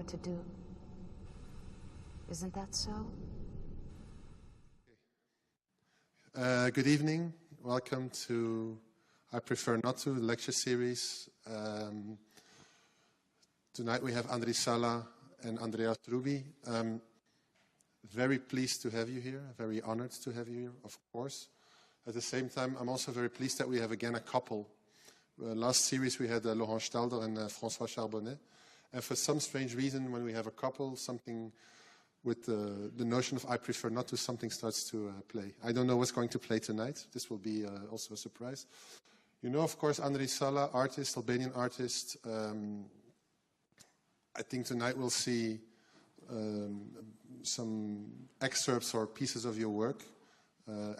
what to do. Isn't that so? Good evening. Welcome to I Prefer Not To, lecture series. Tonight we have Anri Sala and Andreas Ruby. Very pleased to have you here, very honored to have you here, of course. At the same time, I'm also very pleased that we have again a couple. Last series we had Laurent Stalder and François Charbonnet. And for some strange reason, when we have a couple, something with the notion of I prefer not to, something starts to play. I don't know what's going to play tonight. This will be also a surprise. You know, of course, Anri Sala, artist, Albanian artist. I think tonight we'll see some excerpts or pieces of your work.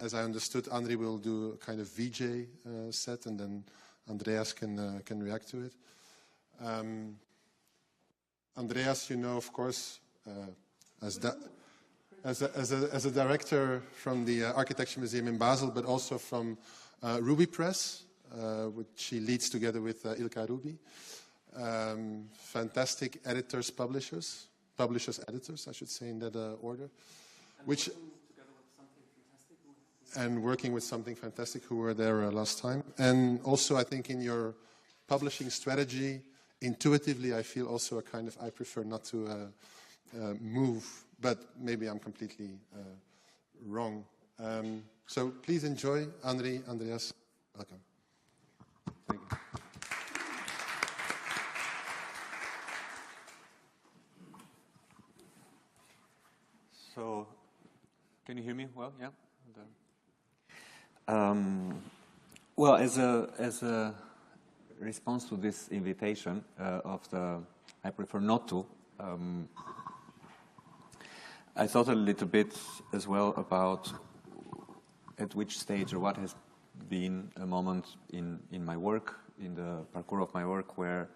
As I understood, Anri will do a kind of VJ set, and then Andreas can react to it. Andreas, you know, of course, as a director from the Architecture Museum in Basel, but also from Ruby Press, which he leads together with Ilka Ruby. Fantastic editors, publishers, editors, I should say, in that order. And working with Something Fantastic, who were there last time. And also, I think in your publishing strategy, intuitively, I feel also a kind of I prefer not to move, but maybe I'm completely wrong. So please enjoy. Anri, Andreas, welcome. Thank you. So, can you hear me well? Yeah. Well, as a response to this invitation of the I prefer not to, I thought a little bit as well about at which stage or what has been a moment in my work, in the parcours of my work, where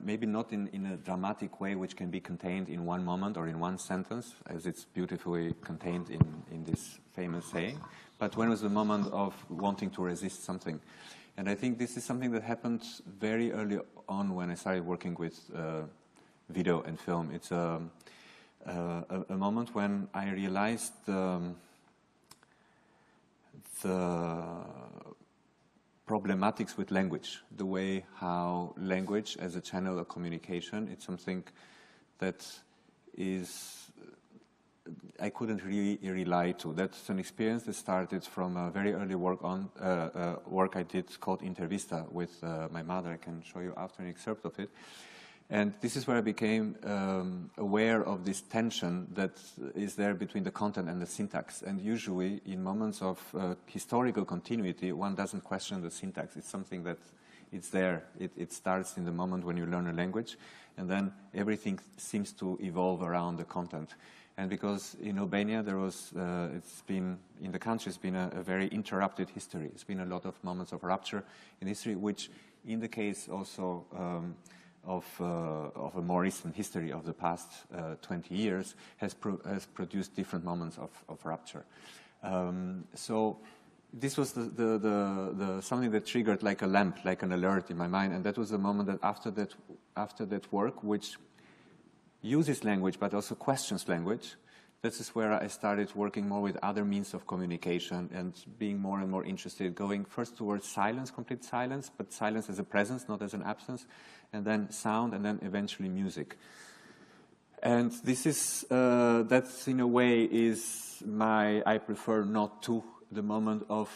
maybe not in a dramatic way which can be contained in one moment or in one sentence, as it's beautifully contained in this famous saying, but when was the moment of wanting to resist something. And I think this is something that happened very early on when I started working with video and film. It's a moment when I realized the problematics with language, the way how language as a channel of communication, it's something that is, I couldn't really rely to. That's an experience that started from a very early work I did called Intervista with my mother. I can show you after an excerpt of it. And this is where I became aware of this tension that is there between the content and the syntax. And usually, in moments of historical continuity, one doesn't question the syntax. It's something that it's there. It starts in the moment when you learn a language, and then everything seems to evolve around the content. And because in Albania there was, it's been in the country, it's been a very interrupted history. It's been a lot of moments of rupture in history, which, in the case also of a more recent history of the past 20 years, has produced different moments of rupture. So this was the something that triggered like a lamp, like an alert in my mind, and that was the moment that after that work, which uses language but also questions language, this is where I started working more with other means of communication and being more and more interested, going first towards silence, complete silence, but silence as a presence, not as an absence, and then sound, and then eventually music. And this is, that's in a way is my I prefer not to, the moment of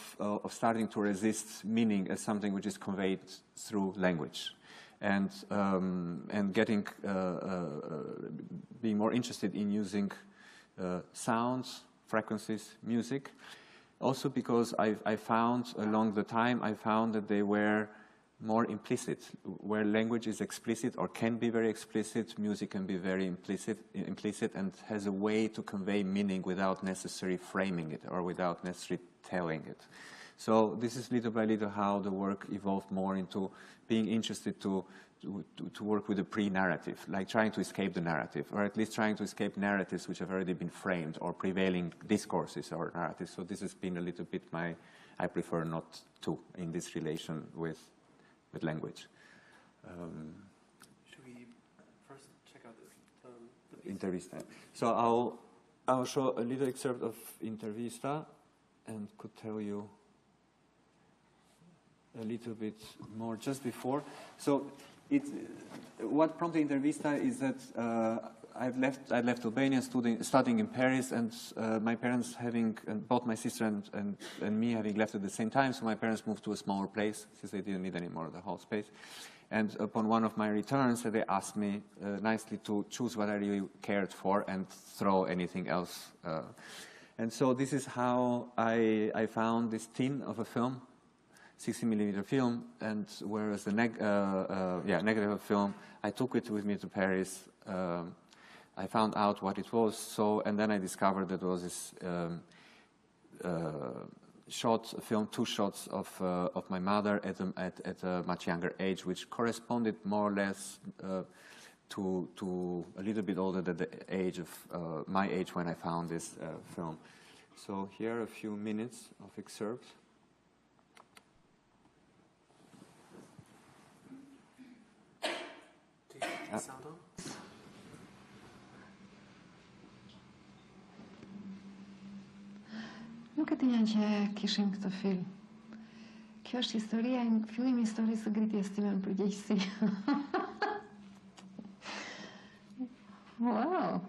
starting to resist meaning as something which is conveyed through language. And getting, being more interested in using sounds, frequencies, music. Also because I found along the time, I found that they were more implicit. Where language is explicit or can be very explicit, music can be very implicit and has a way to convey meaning without necessarily framing it or without necessarily telling it. So this is little by little how the work evolved more into being interested to work with a pre-narrative, like trying to escape the narrative, or at least trying to escape narratives which have already been framed, or prevailing discourses or narratives. So this has been a little bit my I prefer not to in this relation with language. Should we first check out Intervista. So I'll show a little excerpt of Intervista and could tell you a little bit more just before. So what prompted Intervista is that I left Albania studying in Paris, and my parents both my sister and me having left at the same time, so my parents moved to a smaller place since they didn't need any more of the whole space. And upon one of my returns, they asked me nicely to choose what I really cared for and throw anything else. And so this is how I found this tin of a film, 60mm film, and whereas the negative film, I took it with me to Paris. I found out what it was, and then I discovered that there was this film, 2 shots of my mother at a much younger age, which corresponded more or less to a little bit older than the age of my age when I found this film. So here are a few minutes of excerpts. Nuk e di janë që kishin këtë film. Kjo është fillimi i historisë së ngritjes time në përgjegjësi. Wow.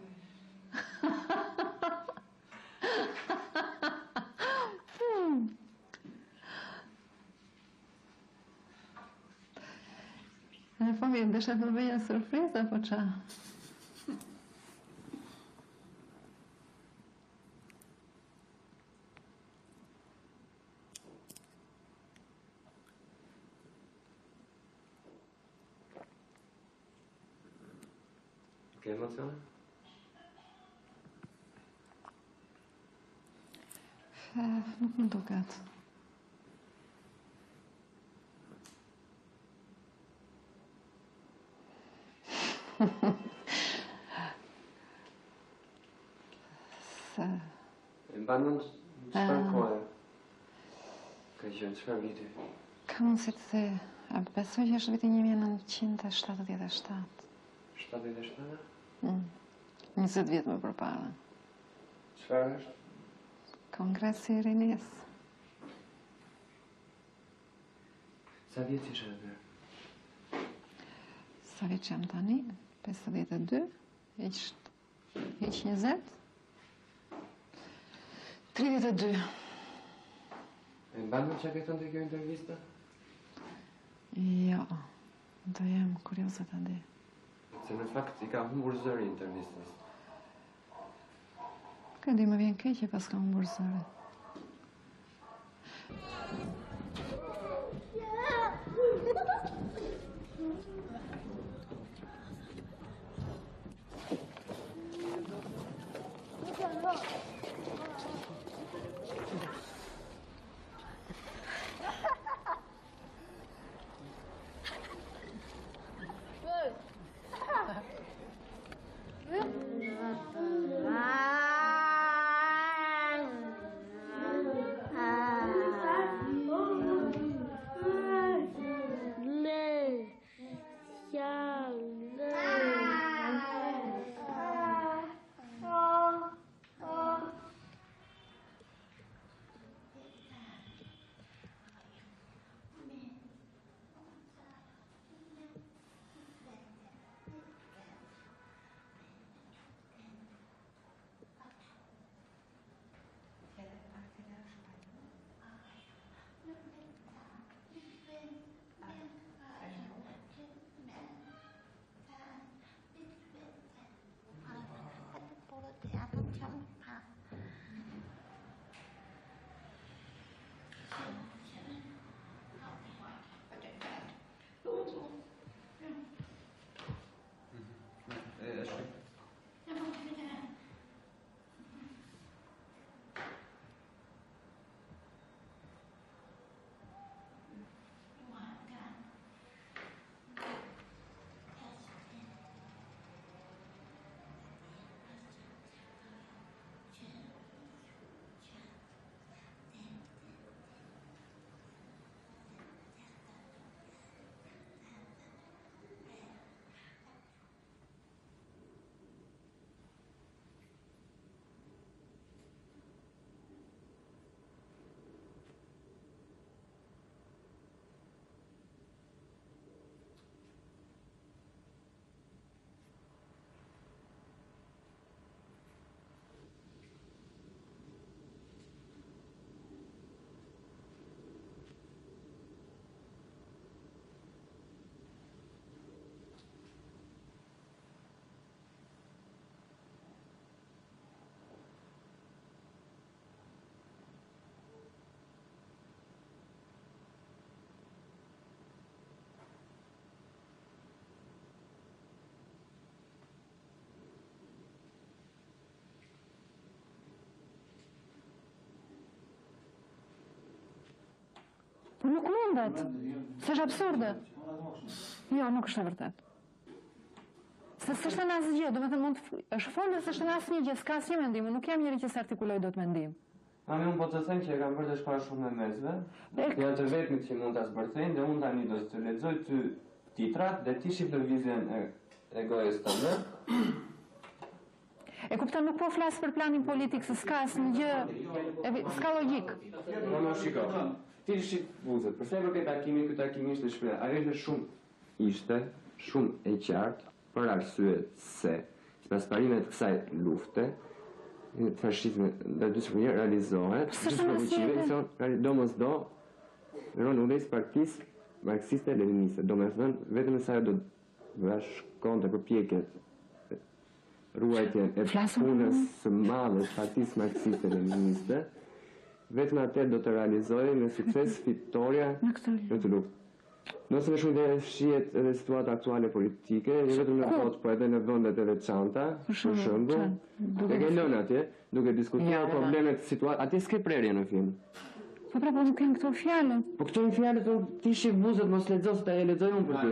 Në fakt ndesha të bëj një surprizë apo ç'a? Che emozione? Nuk më duket. Mbanon çfarë kohe? Ka qenë çfarë viti? Ka mundësi të the, besoj që është viti 1977. 77? 20 vjet më përpara. Çfarë është? Kongresi i rinis. Sa vjeç ishe atëherë? Sa vjeç jam tani? 52, hiç 20. 32. E mbanon çka ke thënë te kjo intervista? Jo, do jem kurioze ta di. Se në fakt I ka humbur zëri intervistës. Ka di më vjen keq që pas ka humbur zëri. Po nuk mundet. S'është absurde. Jo, nuk është e vërtet. Se s'është në asgjë, do të thënë është folë se s'është në asnjë gjë, s'ka asnjë mendim, nuk jam njëri që s'artikuloj dot mendim. Unë po të them që e kam bërë të shkruar shumë me mesve, janë të vetmit që mund ta zbërthejnë dhe unë tani do të lexoj ty titrat dhe ti shif lëvizjen e gojës tënde. E kupton, nuk po flas për planin politik, se s'ka asnjë gjë, s'ka logjik. Në shiko. Ti shif buzët, për shembull këtë takimin, ky takim ishte shpreh. Ajo ishte shumë e qartë për arsye se sipas parimeve të kësaj lufte fashizmi dhe dyshmëria realizohet, domosdo rolin e partisë marksiste leniniste, domethënë vetëm sa ajo do bashkonte përpjekjet ruajtjen e punës së madhe të partisë marksiste leniniste, vetëm atë do të realizojë me sukses fitoria në këtë luftë. Nëse më shumë dhe shihet edhe situata aktuale politike, jo vetëm në botë, po edhe në vendet e veçanta, për shembull, e ke lënë atje, duke diskutuar problemet situatë, atje s'ke prerje në film. Po pra, po nuk kem këto fjalë. Po këto janë fjalët, ti shih buzët, mos lexo se ta e lexoj unë për ty.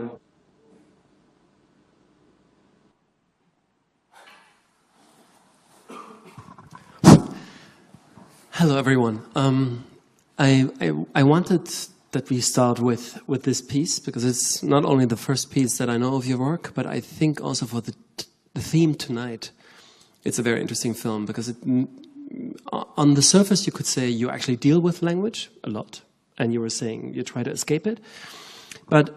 Hello, everyone. I wanted that we start with this piece because it's not only the first piece that I know of your work, but I think also for the theme tonight, it's a very interesting film because on the surface you could say you actually deal with language a lot, and you were saying you try to escape it, but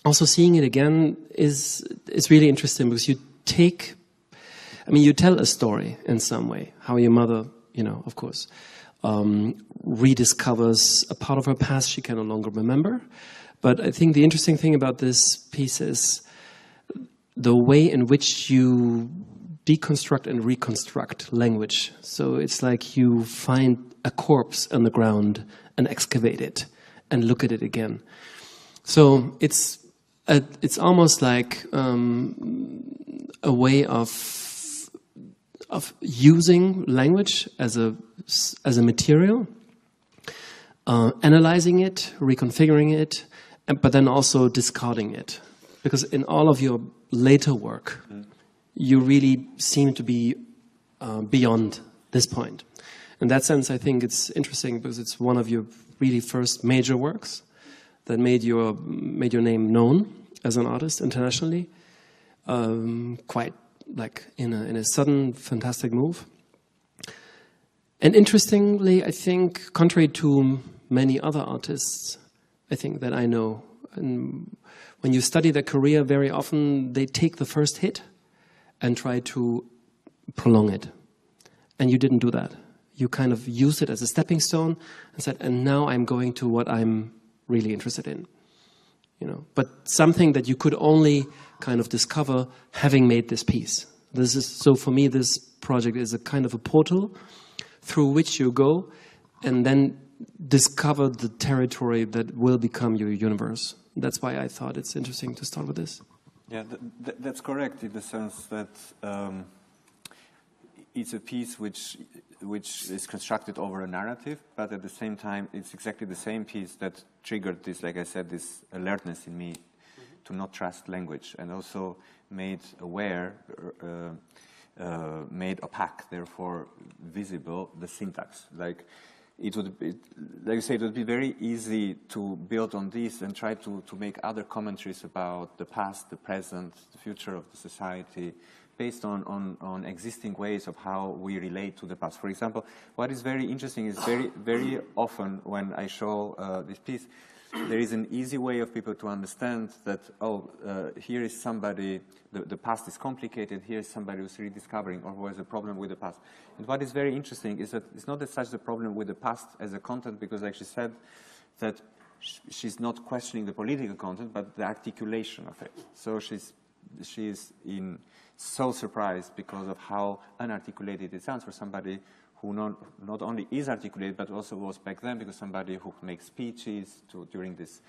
also seeing it again is really interesting because you tell a story in some way, how your mother, of course, rediscovers a part of her past she can no longer remember. But I think the interesting thing about this piece is the way in which you deconstruct and reconstruct language. So it's like you find a corpse on the ground and excavate it and look at it again. So it's almost like a way of using language as a material, analyzing it, reconfiguring it, but then also discarding it. Because in all of your later work, you really seem to be beyond this point. In that sense, I think it's interesting because it's one of your really first major works that made your name known as an artist internationally, quite like in a sudden, fantastic move. And interestingly, I think, contrary to many other artists, I think that I know, and when you study their career, very often they take the first hit and try to prolong it. And you didn't do that. You kind of used it as a stepping stone and said, and now I'm going to what I'm really interested in. But something that you could only kind of discover having made this piece. So for me, this project is a kind of a portal through which you go and then discover the territory that will become your universe. That's why I thought it's interesting to start with this. Yeah, that's correct in the sense that it's a piece which is constructed over a narrative, but at the same time, it's exactly the same piece that triggered this, like I said, this alertness in me to not trust language, and also made aware, made opaque, therefore visible, the syntax. Like it would be, like you say, it would be very easy to build on this and try to make other commentaries about the past, the present, the future of the society, based on existing ways of how we relate to the past. For example, what is very interesting is very often when I show this piece, there is an easy way of people to understand that, here is somebody, the past is complicated, here is somebody who's rediscovering or who has a problem with the past. And what is very interesting is that it's not as such the problem with the past as a content, because like she said, that she's not questioning the political content, but the articulation of it. So she's so surprised because of how unarticulated it sounds for somebody who not only is articulated, but also was back then, because somebody who makes speeches during this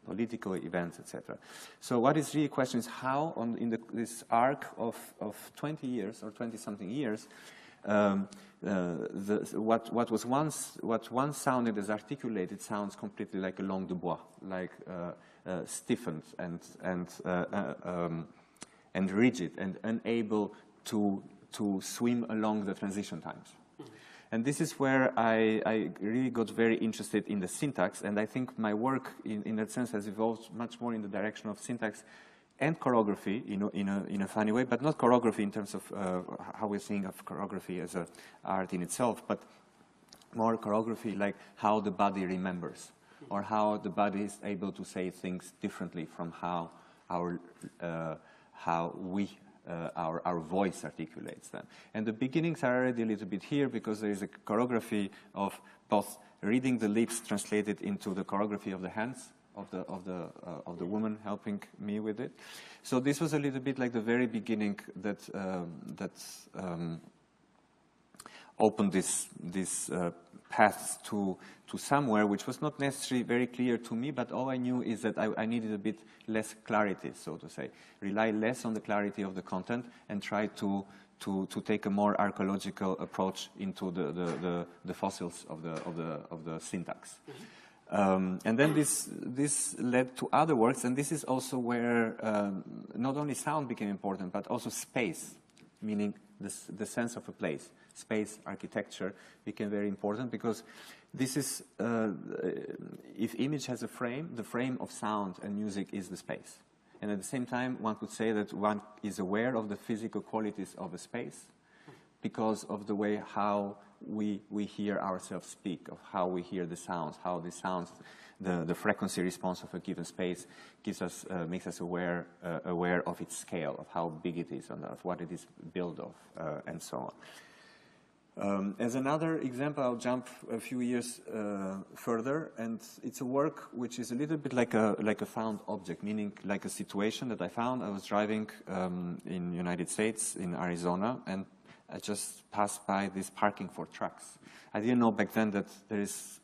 political events, etc. So what is really question is how, in this arc of 20 years or 20-something years, what once sounded as articulated sounds completely like a langue de bois, like stiffened and rigid and unable to swim along the transition times. And this is where I really got very interested in the syntax, and I think my work in that sense has evolved much more in the direction of syntax and choreography, in a funny way, but not choreography in terms of how we think of choreography as an art in itself, but more choreography like how the body remembers, or how the body is able to say things differently from how our voice articulates them. And the beginnings are already a little bit here, because there is a choreography of both reading the lips translated into the choreography of the hands of the woman helping me with it. So this was a little bit like the very beginning that opened this path to somewhere which was not necessarily very clear to me, but all I knew is that I needed a bit less clarity, so to say, rely less on the clarity of the content and try to take a more archaeological approach into the fossils of the syntax. And then this led to other works, and this is also where not only sound became important, but also space, meaning the sense of a place. Space architecture became very important, because this is, if image has a frame, the frame of sound and music is the space. And at the same time, one could say that one is aware of the physical qualities of a space because of the way how we hear ourselves speak, of how we hear the sounds, how the sounds, the frequency response of a given space gives us, makes us aware of its scale, of how big it is, and of what it is built of, and so on. As another example, I'll jump a few years further, and it's a work which is a little bit like a found object, meaning like a situation that I found. I was driving in the United States, in Arizona, and I just passed by this parking for trucks. I didn't know back then that there is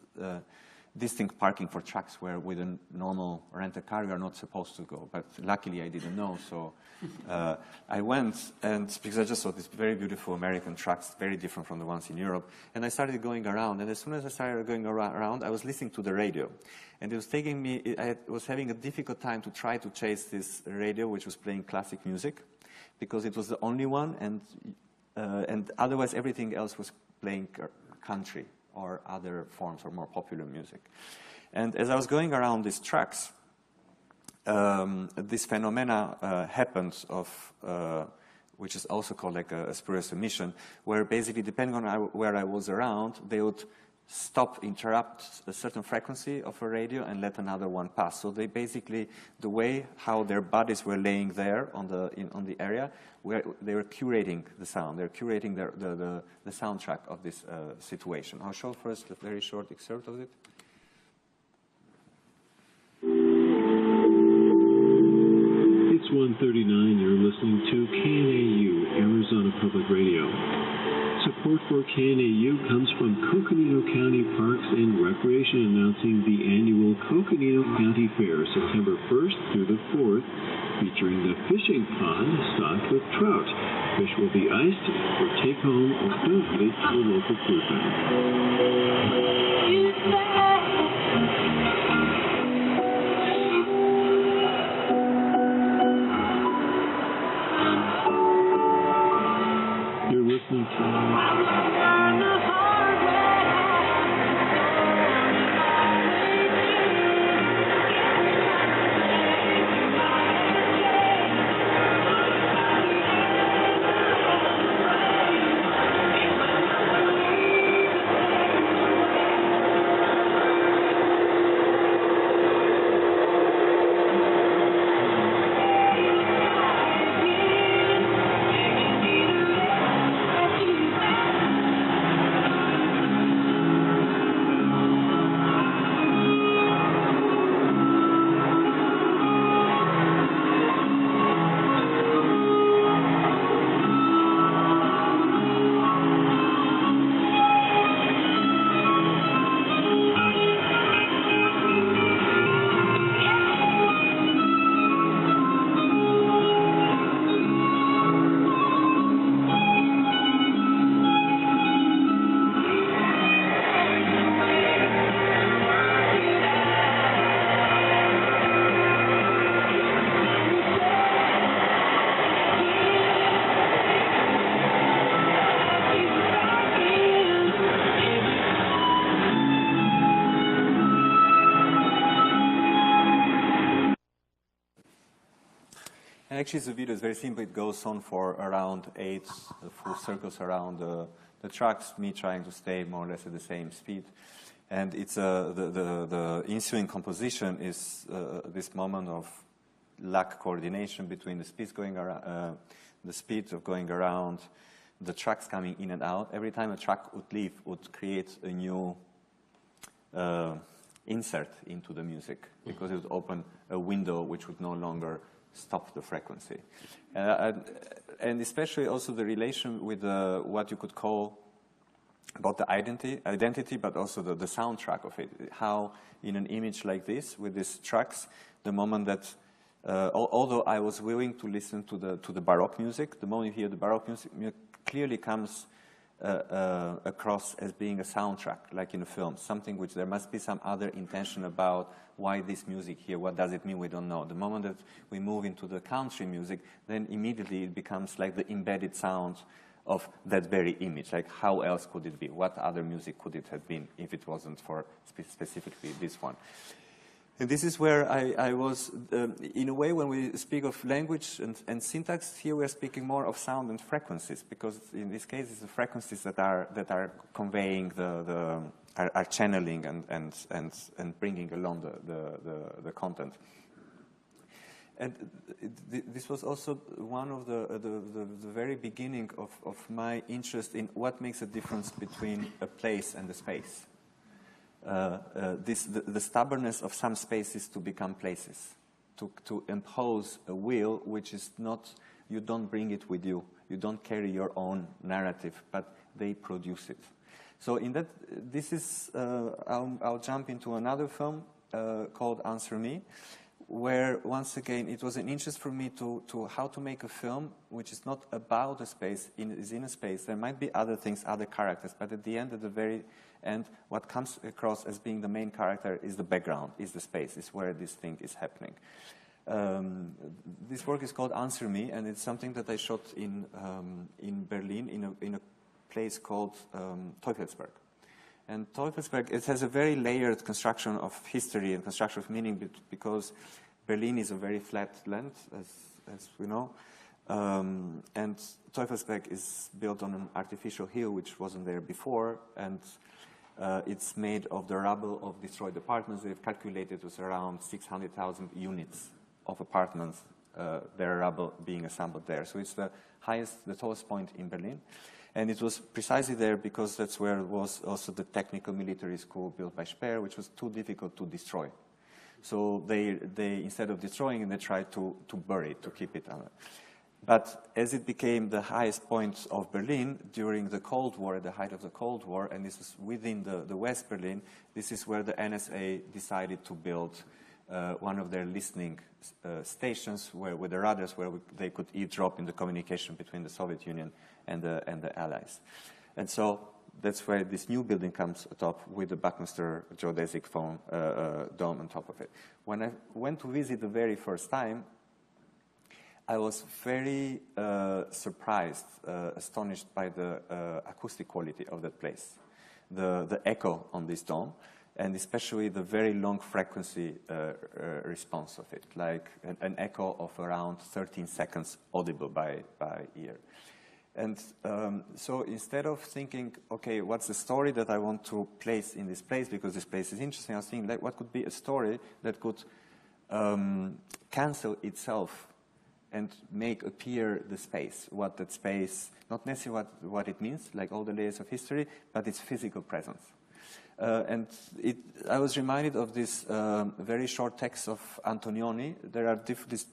distinct parking for trucks where with a normal rent-a-car you are not supposed to go, but luckily I didn't know, so I went, and because I just saw these very beautiful American trucks, very different from the ones in Europe, and I started going around, and as soon as I started going around, I was listening to the radio, and it was taking me, I was having a difficult time to try to chase this radio which was playing classic music, because it was the only one, and otherwise everything else was playing country or other forms or more popular music. And as I was going around these tracks, this phenomena happened of, which is also called like a spurious emission, where basically depending on where I was around, they would stop, interrupt a certain frequency of a radio and let another one pass. So they basically, the way how their bodies were laying there on the area, where they were curating the sound. They're curating the soundtrack of this situation. I'll show first a very short excerpt of it. It's 1:39. You're listening to KNAU, Arizona Public Radio. Support for KNAU comes from Coconino County Parks and Recreation, announcing the annual Coconino County Fair, September 1st through the 4th, featuring the fishing pond stocked with trout. Fish will be iced for take-home or donated to a local food bank. You're listening to... Actually, the video is very simple. It goes on for around 8 full circles around the tracks, me trying to stay more or less at the same speed. And it's the ensuing composition is this moment of lack coordination between the speeds going around, the speeds of going around, the tracks coming in and out. Every time a track would leave, would create a new insert into the music, because it would open a window which would no longer stop the frequency. And especially also the relation with what you could call about the identity, but also the soundtrack of it. How in an image like this, with these tracks, the moment that, although I was willing to listen to the Baroque music, the moment you hear the Baroque music, clearly comes across as being a soundtrack, like in a film, something which there must be some other intention about why this music here, what does it mean, we don't know. The moment that we move into the country music, then immediately it becomes like the embedded sound of that very image, like how else could it be? What other music could it have been if it wasn't for specifically this one? And this is where I was, in a way, when we speak of language and syntax, here we're speaking more of sound and frequencies, because in this case it's the frequencies that are conveying are channeling and bringing along the content. And this was also one of the very beginning of my interest in what makes a difference between a place and a space. The stubbornness of some spaces to become places, to impose a will which is not, you don't bring it with you, you don't carry your own narrative, but they produce it. So in that, this is, I'll jump into another film called Answer Me, where once again it was an interest for me to how to make a film which is not about a space, is in a space. There might be other things, other characters, but at the end, at the very end, what comes across as being the main character is the background, is the space, is where this thing is happening. This work is called Answer Me, and it's something that I shot in Berlin in a place called Teufelsberg. And Teufelsberg, it has a very layered construction of history and construction of meaning, because Berlin is a very flat land, as we know. And Teufelsberg is built on an artificial hill which wasn't there before, and it's made of the rubble of destroyed apartments. They've calculated it was around 600,000 units of apartments, their rubble being assembled there. So it's the tallest point in Berlin. And it was precisely there because that's where was also the technical military school built by Speer, which was too difficult to destroy. So they instead of destroying it, they tried to bury it, to keep it under. But as it became the highest point of Berlin during the Cold War, at the height of the Cold War, and this was within the West Berlin, this is where the NSA decided to build one of their listening stations with the radars, where they could eavesdrop in the communication between the Soviet Union and the Allies. And so that's where this new building comes atop with the Buckminster geodesic dome on top of it. When I went to visit the very first time, I was very surprised, astonished by the acoustic quality of that place, the echo on this dome, and especially the very long frequency response of it, like an echo of around 13 seconds audible by ear. And so instead of thinking, okay, what's the story that I want to place in this place, because this place is interesting, I was thinking, like, what could be a story that could cancel itself and make appear the space, what that space, not necessarily what it means, like all the layers of history, but its physical presence. And I was reminded of this very short text of Antonioni. There are this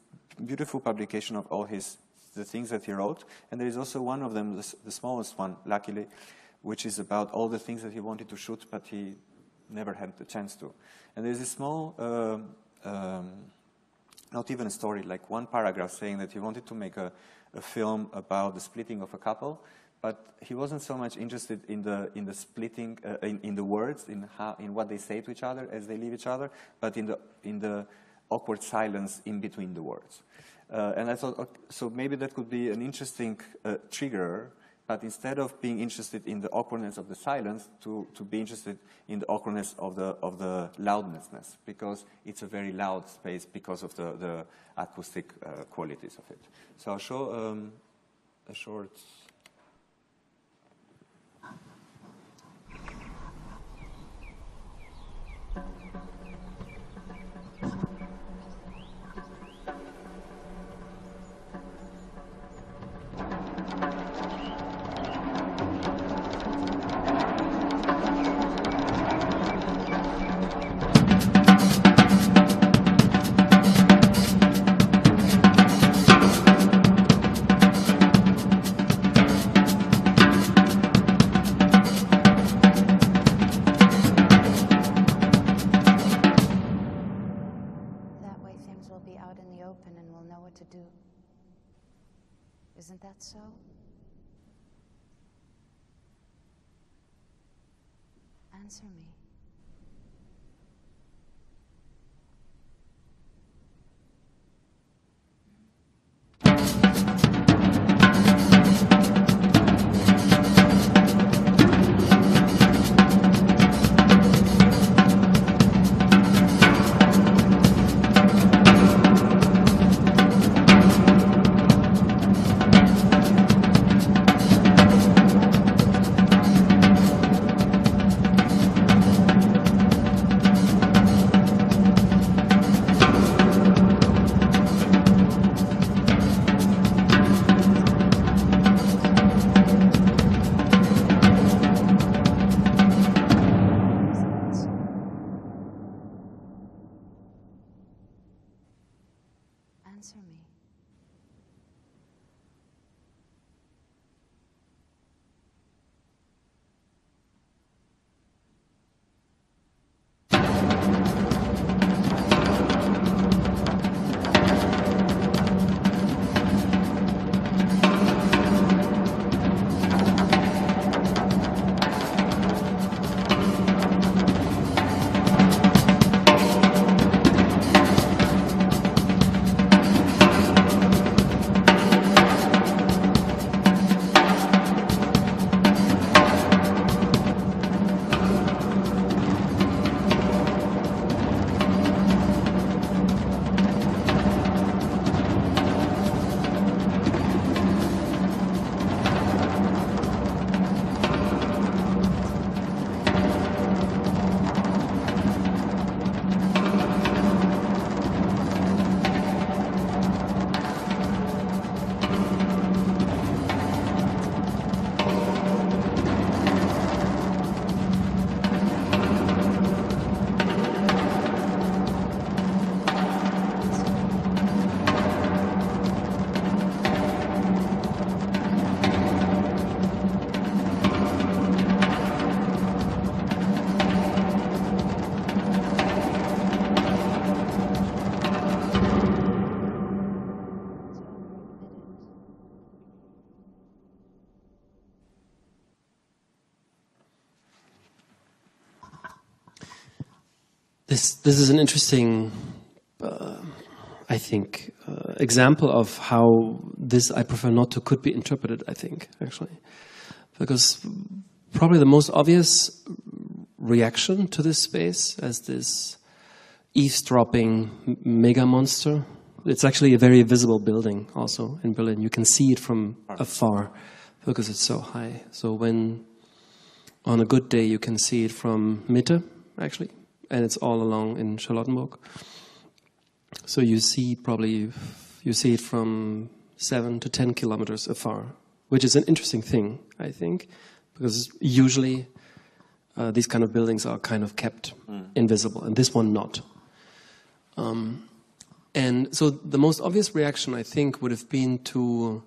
beautiful publication of all the things that he wrote, and there is also one of them, the smallest one, luckily, which is about all the things that he wanted to shoot, but he never had the chance to. And there's a small, not even a story, like one paragraph saying that he wanted to make a film about the splitting of a couple, but he wasn't so much interested in the splitting, in the words, in what they say to each other as they leave each other, but in the awkward silence in between the words. And I thought, okay, so maybe that could be an interesting trigger but instead of being interested in the awkwardness of the silence, to be interested in the awkwardness of the loudness, because it's a very loud space because of the acoustic qualities of it. So I'll show a short. Isn't that so? Answer me. Answer me. This is an interesting, I think, example of how this I prefer not to could be interpreted, I think, actually. Because probably the most obvious reaction to this space as this eavesdropping mega monster, it's actually a very visible building also in Berlin. You can see it from afar because it's so high. So when on a good day you can see it from Mitte, actually. And it's all along in Charlottenburg. So you see it from 7 to 10 kilometers afar, which is an interesting thing, I think, because usually these kind of buildings are kind of kept invisible, and this one not. And so the most obvious reaction, I think, would have been to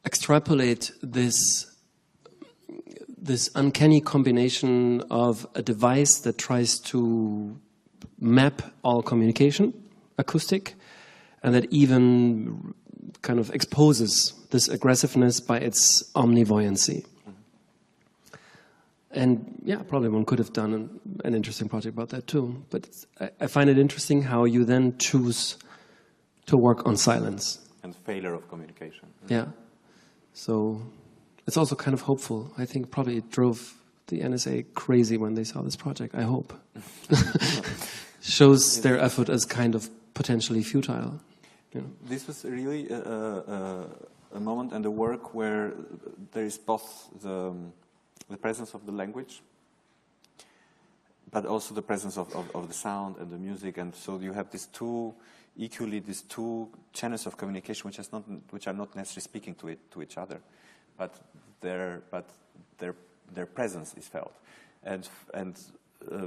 extrapolate this uncanny combination of a device that tries to map all communication, acoustic, and that even kind of exposes this aggressiveness by its omnivoyancy. And yeah, probably one could have done an interesting project about that too. But I find it interesting how you then choose to work on silence. And failure of communication. Yeah. So it's also kind of hopeful. I think probably it drove the NSA crazy when they saw this project, I hope. Shows their effort as kind of potentially futile. You know. This was really a moment and a work where there is both the presence of the language, but also the presence of the sound and the music, and so you have these two channels of communication which are not necessarily speaking to each other, but their presence is felt, and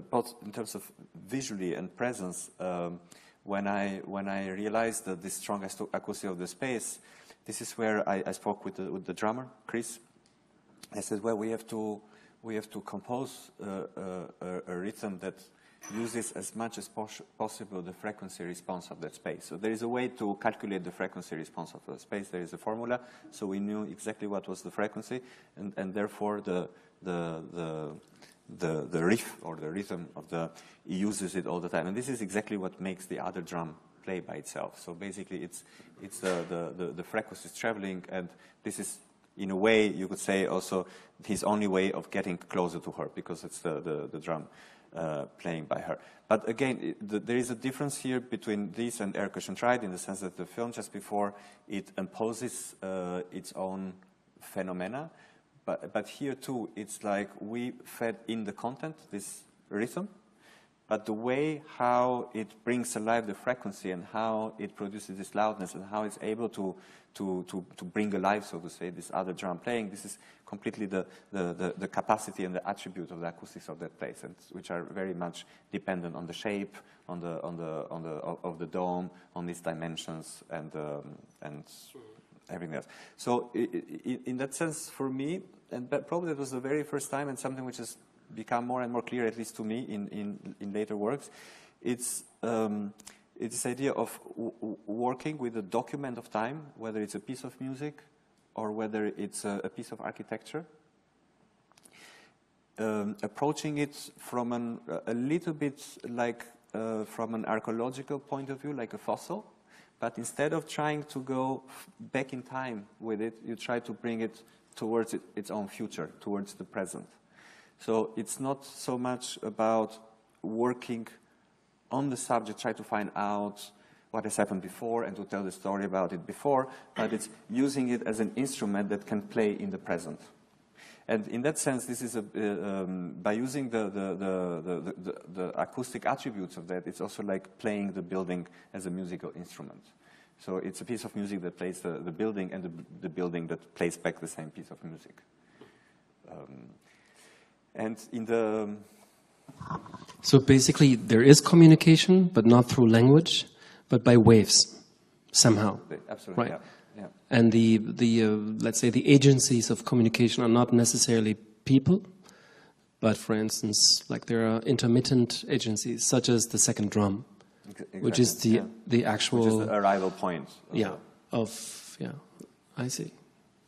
both in terms of visually and presence. When I realized that this strong acoustic of the space, this is where I spoke with the drummer Chris. I said, well, we have to compose a rhythm that uses as much as possible the frequency response of that space. So there is a way to calculate the frequency response of the space. There is a formula, so we knew exactly what was the frequency, and therefore the riff or the rhythm of he uses it all the time. And this is exactly what makes the other drum play by itself. So basically it's the frequency is traveling, and this is, in a way, you could say also his only way of getting closer to her, because it's the drum playing by her. But again, there is a difference here between this and Air Cushion Tried, in the sense that the film just before, it imposes its own phenomena. But here too, it's like we fed in the content, this rhythm, but the way how it brings alive the frequency and how it produces this loudness and how it's able to bring alive, so to say, this other drum playing, this is completely the capacity and the attribute of the acoustics of that place, and which are very much dependent on the shape, of the dome, on its dimensions, and everything else. So in that sense, for me, and probably that was the very first time, and something which has become more and more clear, at least to me, in later works, it's this idea of working with a document of time, whether it's a piece of music or whether it's a piece of architecture, approaching it from a little bit like from an archaeological point of view, like a fossil, but instead of trying to go back in time with it, you try to bring it towards its own future, towards the present. So it's not so much about working on the subject, try to find out what has happened before and to tell the story about it before, but it's using it as an instrument that can play in the present. And in that sense, this is by using the acoustic attributes of that, it's also like playing the building as a musical instrument. So it's a piece of music that plays the building, and the building that plays back the same piece of music. And in the... So basically there is communication, but not through language, but by waves, somehow. Absolutely, right? Yeah. And the let's say the agencies of communication are not necessarily people, but for instance, like there are intermittent agencies, such as the second drum, Exactly, which is the actual... Which is the arrival point. I see.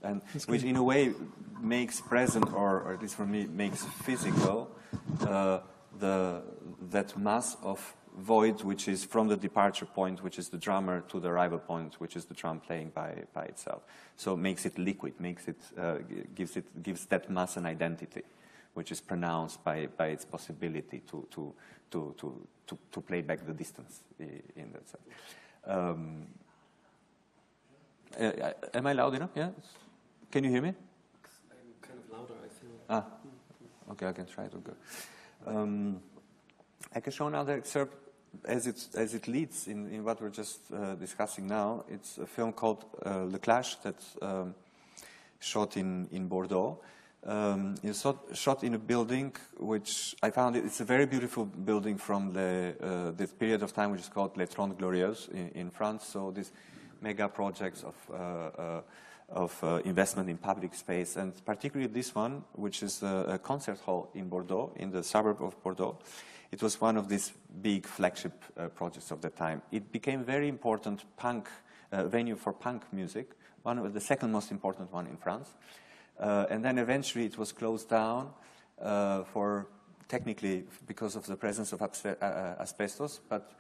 And which in a way makes present, or at least for me, makes physical that mass of void which is from the departure point, which is the drummer, to the arrival point, which is the drum playing by itself. So makes it liquid, gives that mass an identity, which is pronounced by its possibility to play back the distance in that sense. Am I loud enough? Yeah. Can you hear me? I'm kind of louder, I feel. Okay, I can try to go. I can show another excerpt as it leads in what we're just discussing now. It's a film called Le Clash that's shot in Bordeaux. It's shot in a building which I found it's a very beautiful building from this period of time, which is called Les Trente Glorieuses in France. So these mega projects of investment in public space, and particularly this one, which is a concert hall in Bordeaux, in the suburb of Bordeaux. It was one of these big flagship projects of the time. It became very important venue for punk music, one of the second most important one in France. And then eventually it was closed down technically because of the presence of asbestos, but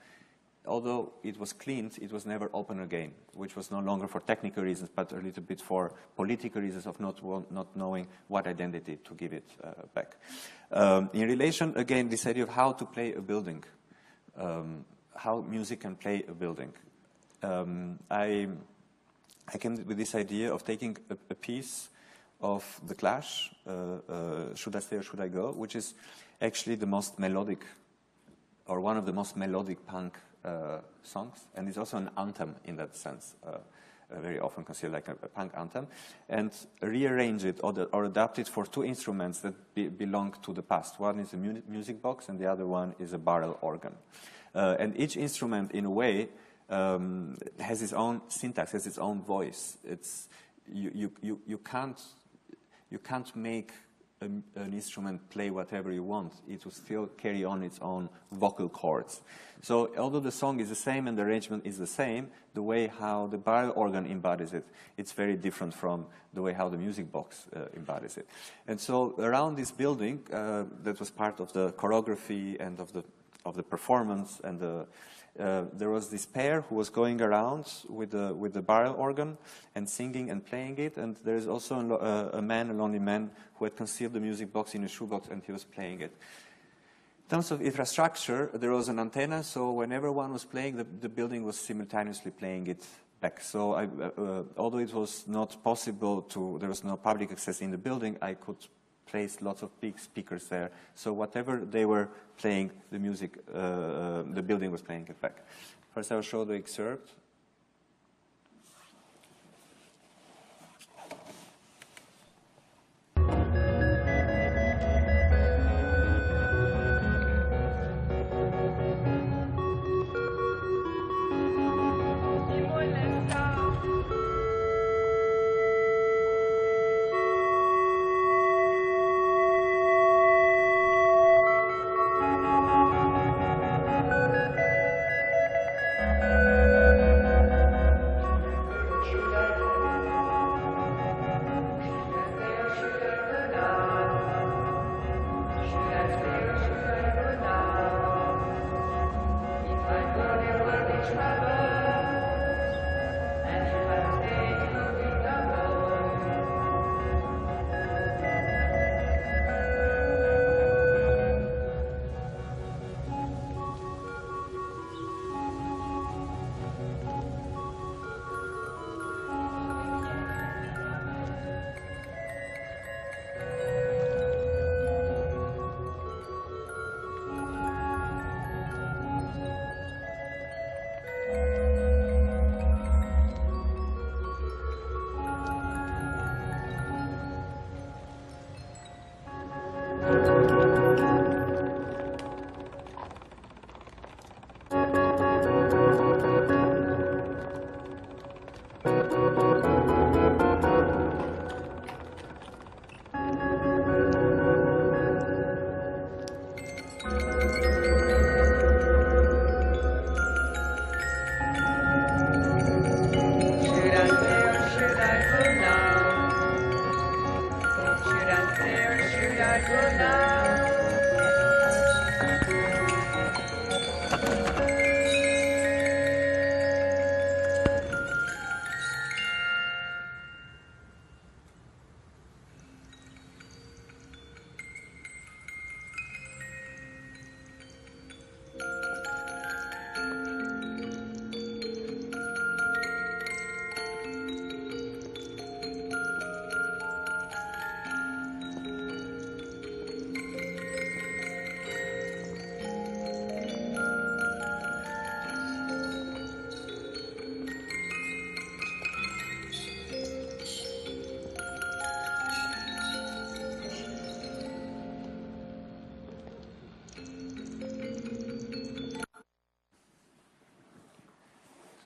although it was cleaned, it was never open again, which was no longer for technical reasons, but a little bit for political reasons of not knowing what identity to give it back. In relation, again, this idea of how to play a building, how music can play a building. I came with this idea of taking a piece of The Clash, Should I Stay or Should I Go, which is actually the most melodic, or one of the most melodic punk songs, and it's also an anthem in that sense, very often considered like a punk anthem, and rearrange it or adapt it for two instruments that belong to the past. One is a music box, and the other one is a barrel organ. And each instrument, in a way, has its own syntax, has its own voice. It's you can't make an instrument play whatever you want. It will still carry on its own vocal chords. So although the song is the same and the arrangement is the same, the way how the barrel organ embodies it, it's very different from the way how the music box embodies it. And so around this building, that was part of the choreography and of the performance, and there was this pair who was going around with the barrel organ and singing and playing it, and there is also a lonely man, who had concealed the music box in a shoebox, and he was playing it. In terms of infrastructure, there was an antenna, so whenever one was playing, the building was simultaneously playing it back. So although it was not possible there was no public access in the building, I could place lots of big speakers there. So whatever they were playing, the music, the building was playing it back. First, I will show the excerpt.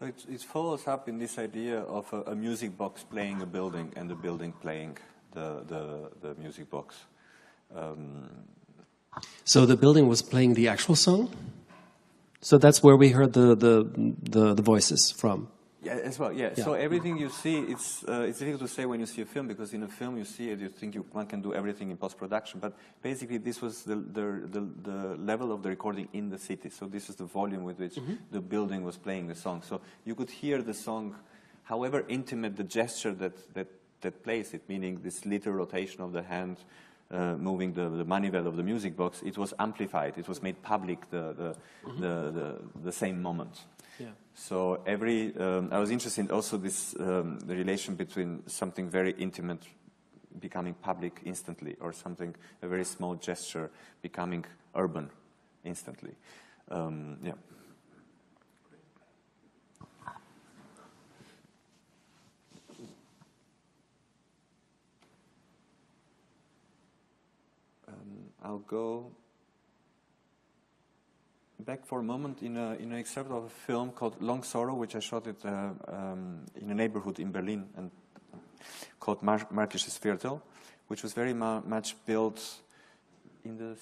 So it follows up in this idea of a music box playing a building and the building playing the music box. So the building was playing the actual song? So that's where we heard the voices from? Yeah, as well. Yeah. So everything you see, it's difficult to say when you see a film, because in a film you see it, you think one can do everything in post-production. But basically, this was the level of the recording in the city. So this is the volume with which the building was playing the song. So you could hear the song, however intimate the gesture that plays it, meaning this little rotation of the hand, moving the manivelle of the music box. It was amplified. It was made public the same moment. Yeah. So I was interested in also this the relation between something very intimate becoming public instantly, or something, a very small gesture becoming urban instantly. Yeah. I'll go back for a moment in an excerpt of a film called Long Sorrow, which I shot it in a neighborhood in Berlin, and called Märkisches Viertel, which was very much built in the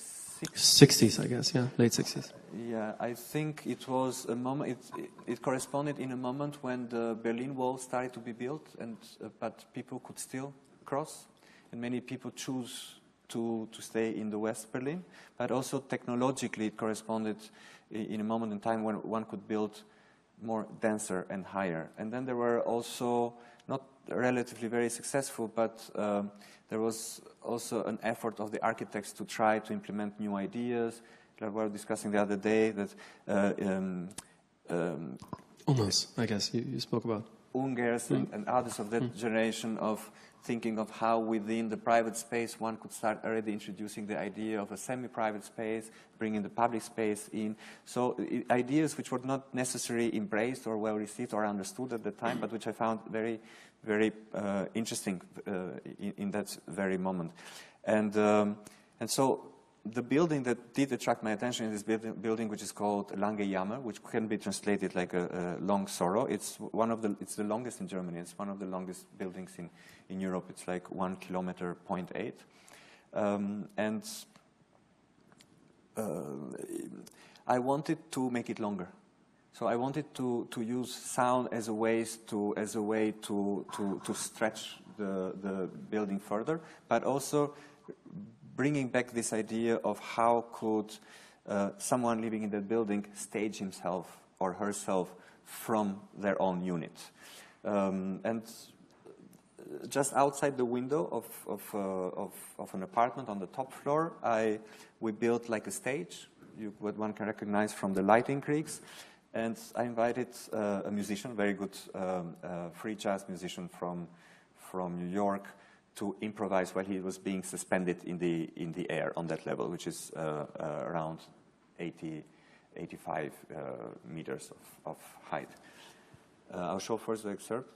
60s, I guess, yeah, late 60s. Yeah, I think it was a moment. It corresponded in a moment when the Berlin Wall started to be built, and but people could still cross, and many people choose to stay in the West Berlin, but also technologically it corresponded in a moment in time when one could build more denser and higher. And then there were also, not relatively very successful, but there was also an effort of the architects to try to implement new ideas. Like we were discussing the other day that Almost, I guess, you spoke about. Ungers and others of that generation of thinking of how within the private space one could start already introducing the idea of a semi-private space, bringing the public space in. So ideas which were not necessarily embraced or well received or understood at the time, but which I found very, very interesting in that very moment. And so the building that did attract my attention is this building which is called Lange Jammer, which can be translated like a long sorrow. It's the longest in Germany. It's one of the longest buildings in Europe. It's like 1 kilometer, 0.8. And I wanted to make it longer. So I wanted to use sound as a way to stretch the building further, but also bringing back this idea of how could someone living in that building stage himself or herself from their own unit. And just outside the window of an apartment on the top floor, we built like a stage, what one can recognize from the lighting rigs. And I invited a musician, very good free jazz musician from New York, to improvise while he was being suspended in the air on that level, which is around 85 meters of height. I'll show first the excerpt.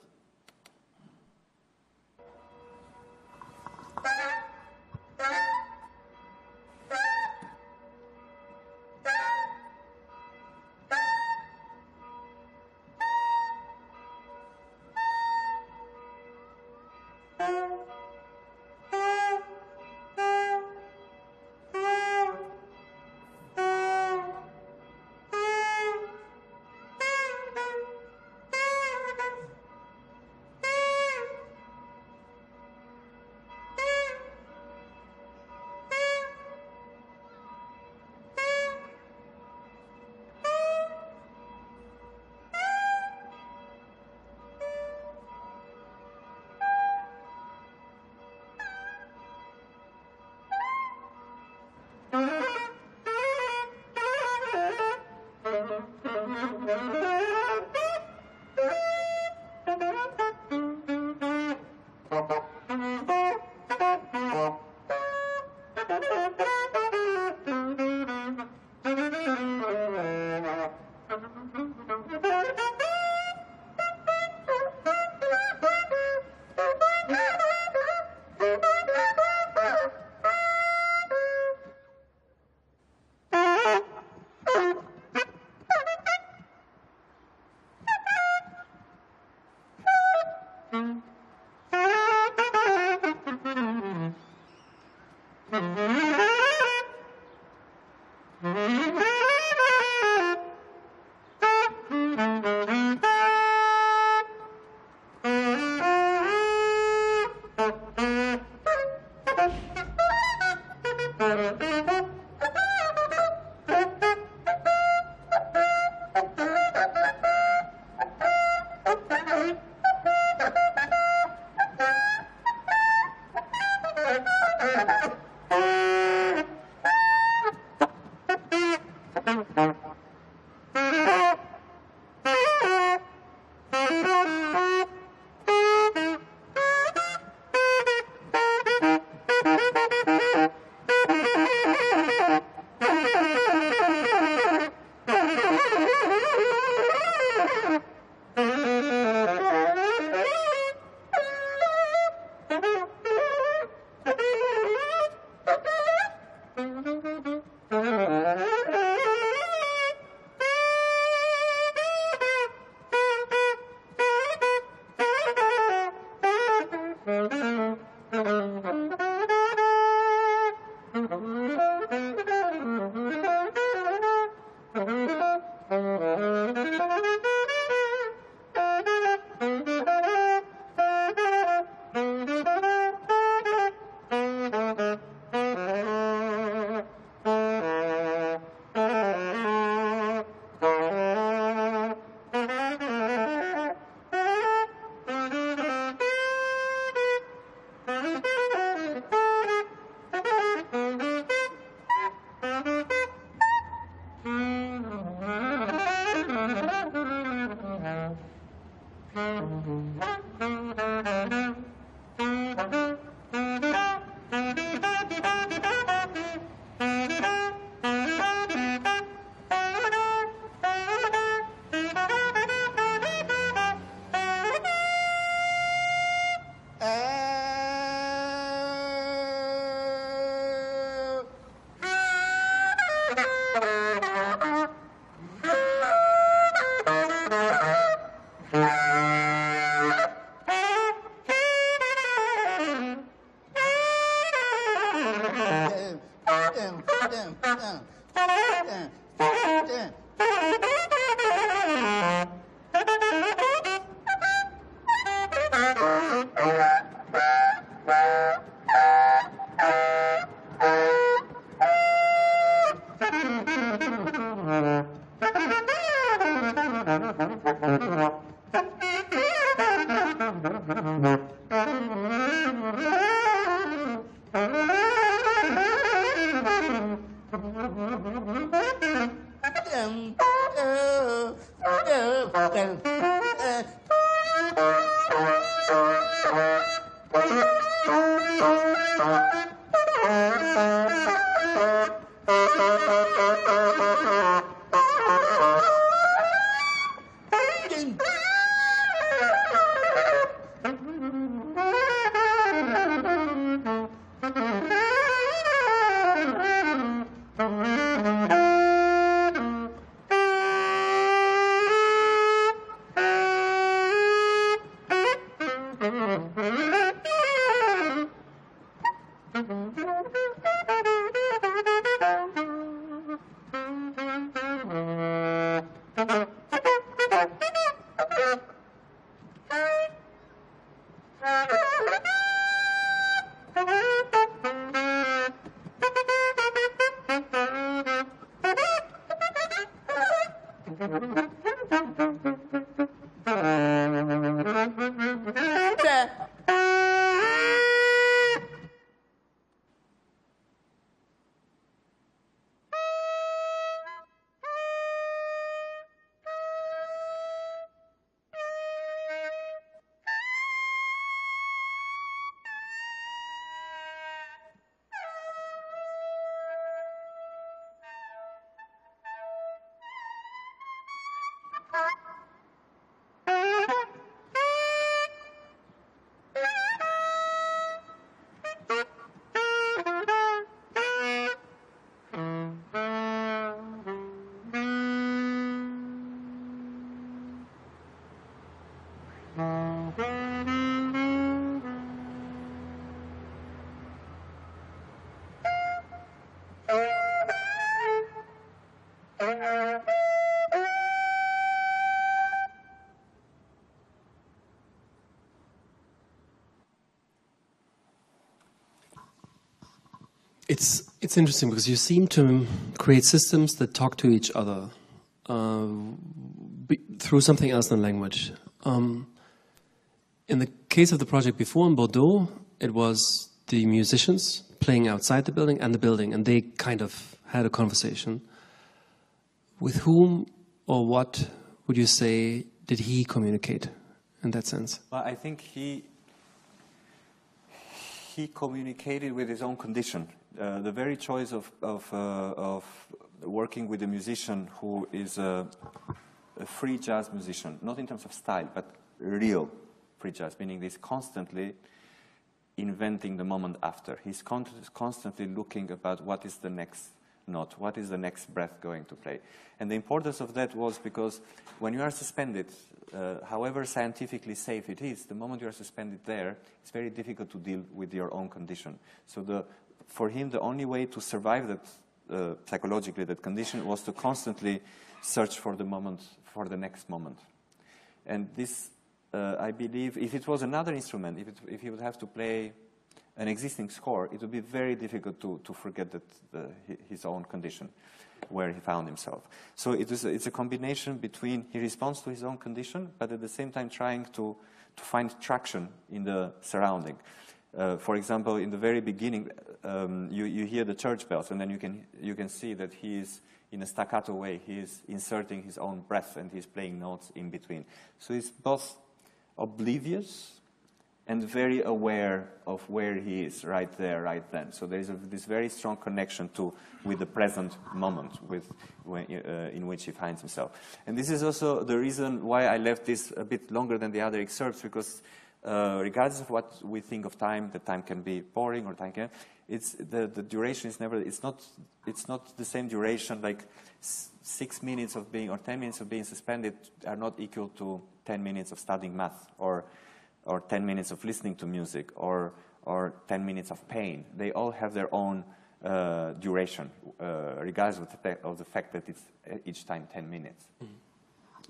It's interesting because you seem to create systems that talk to each other through something else than language. In the case of the project before in Bordeaux, it was the musicians playing outside the building, and they kind of had a conversation. with whom or what would you say did he communicate in that sense? Well, I think he communicated with his own condition. The very choice of working with a musician who is a free jazz musician, not in terms of style, but real free jazz, meaning he's constantly inventing the moment after. He's constantly looking about what is the next note, what is the next breath going to play. And the importance of that was because when you are suspended, however scientifically safe it is, the moment you are suspended there, it's very difficult to deal with your own condition. So for him, the only way to survive that, psychologically, that condition was to constantly search for the moment, for the next moment. And this, I believe, if it was another instrument, if he would have to play an existing score, it would be very difficult to forget his own condition, where he found himself. So it's a combination between he responds to his own condition, but at the same time trying to find traction in the surrounding. For example, in the very beginning, you hear the church bells, and then you can see that he is, in a staccato way, he is inserting his own breath, and he's playing notes in between. So he's both oblivious and very aware of where he is, right there, right then. So there is this very strong connection with the present moment in which he finds himself. And this is also the reason why I left this a bit longer than the other excerpts, because regardless of what we think of time, the time can be boring or time can, the duration is never, it's not the same duration, like 6 minutes of being, or 10 minutes of being suspended are not equal to 10 minutes of studying math, or 10 minutes of listening to music, or 10 minutes of pain. They all have their own duration, regardless of the fact that it's each time 10 minutes.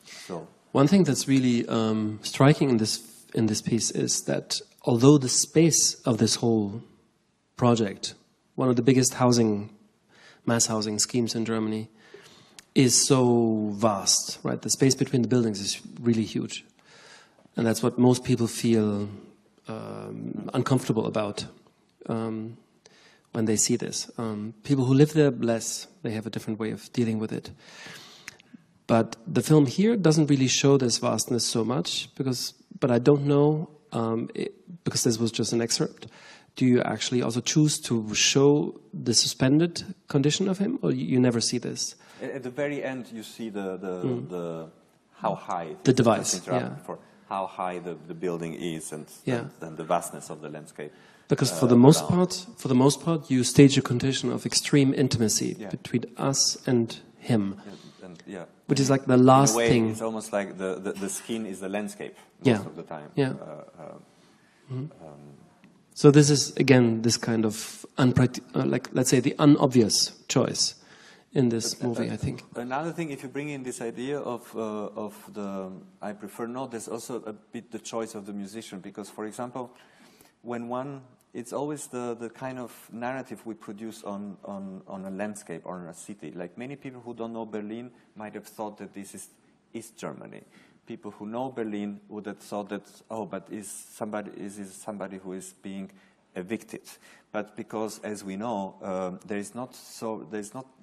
So one thing that's really striking in this piece is that although the space of this whole project, one of the biggest mass housing schemes in Germany, is so vast, right? The space between the buildings is really huge. And that's what most people feel uncomfortable about when they see this. People who live there, less, they have a different way of dealing with it. But the film here doesn't really show this vastness so much, but I don't know, because this was just an excerpt, do you actually also choose to show the suspended condition of him, or you never see this? At the very end, you see how high the device, yeah. For how high the building is, and the vastness of the landscape. Because for the most part, you stage a condition of extreme intimacy between us and him, which is like the last thing. It's almost like the skin is the landscape most of the time. Yeah. So this is again this kind of let's say the unobvious choice in this movie, I think. Another thing, if you bring in this idea of the I prefer not, there's also a bit the choice of the musician, because, for example, it's always the kind of narrative we produce on a landscape or on a city. Like, many people who don't know Berlin might have thought that this is East Germany. People who know Berlin would have thought that, but is this somebody who is being evicted? But because, as we know, there's not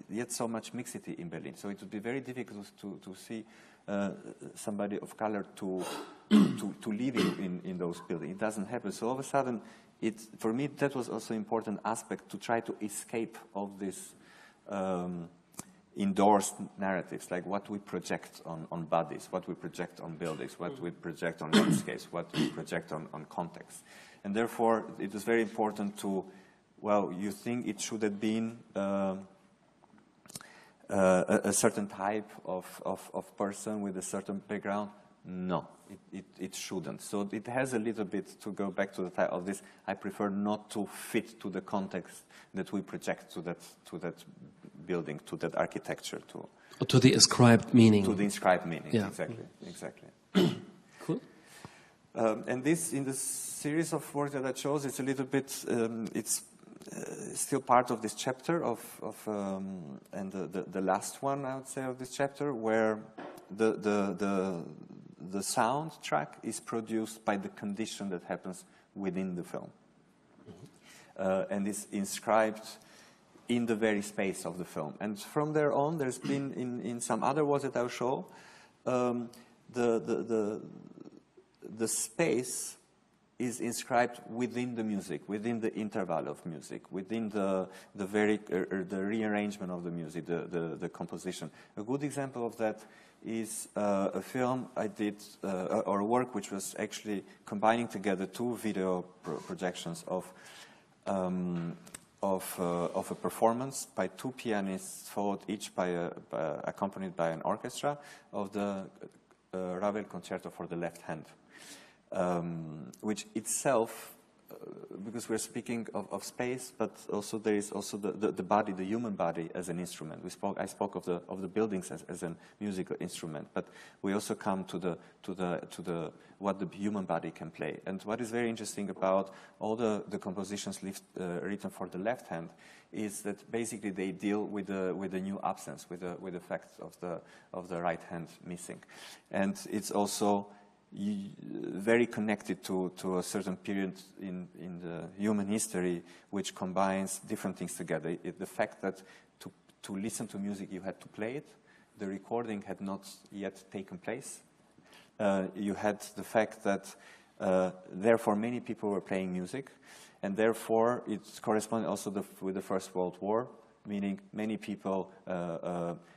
yet so much mixity in Berlin, so it would be very difficult to see somebody of color to live in those buildings. It doesn't happen. So all of a sudden, for me, that was also an important aspect, to try to escape of this endorsed narratives, like what we project on bodies, what we project on buildings, what we project on landscapes, what we project on context. And therefore, it was very important you think it should have been a certain type of person with a certain background? No, it shouldn't. So it has a little bit, to go back to the type of this, I prefer not to fit to the context that we project to that building, to that architecture, to the ascribed meaning. To the inscribed meaning, yeah. Exactly. Cool. And this, in the series of work that I chose, it's a little bit, it's still part of this chapter and the last one, I would say, of this chapter, where the soundtrack is produced by the condition that happens within the film, and is inscribed in the very space of the film. And from there on, there's been, in some other works that I'll show, the space is inscribed within the music, within the interval of music, within the rearrangement of the music, the composition. A good example of that is a film I did, or a work which was actually combining together two video projections of a performance by two pianists, followed each accompanied by an orchestra, of the Ravel Concerto for the Left Hand. Which itself, because we're speaking of space, but also there is also the body, the human body as an instrument. I spoke of the buildings as a musical instrument, but we also come to what the human body can play. And what is very interesting about all the compositions written for the left hand is that basically they deal with the new absence, with the fact of the right hand missing, and it's also very connected to a certain period in the human history, which combines different things together. The fact that to listen to music you had to play it, the recording had not yet taken place. You had the fact that therefore many people were playing music, and therefore it corresponds also with the First World War, meaning many people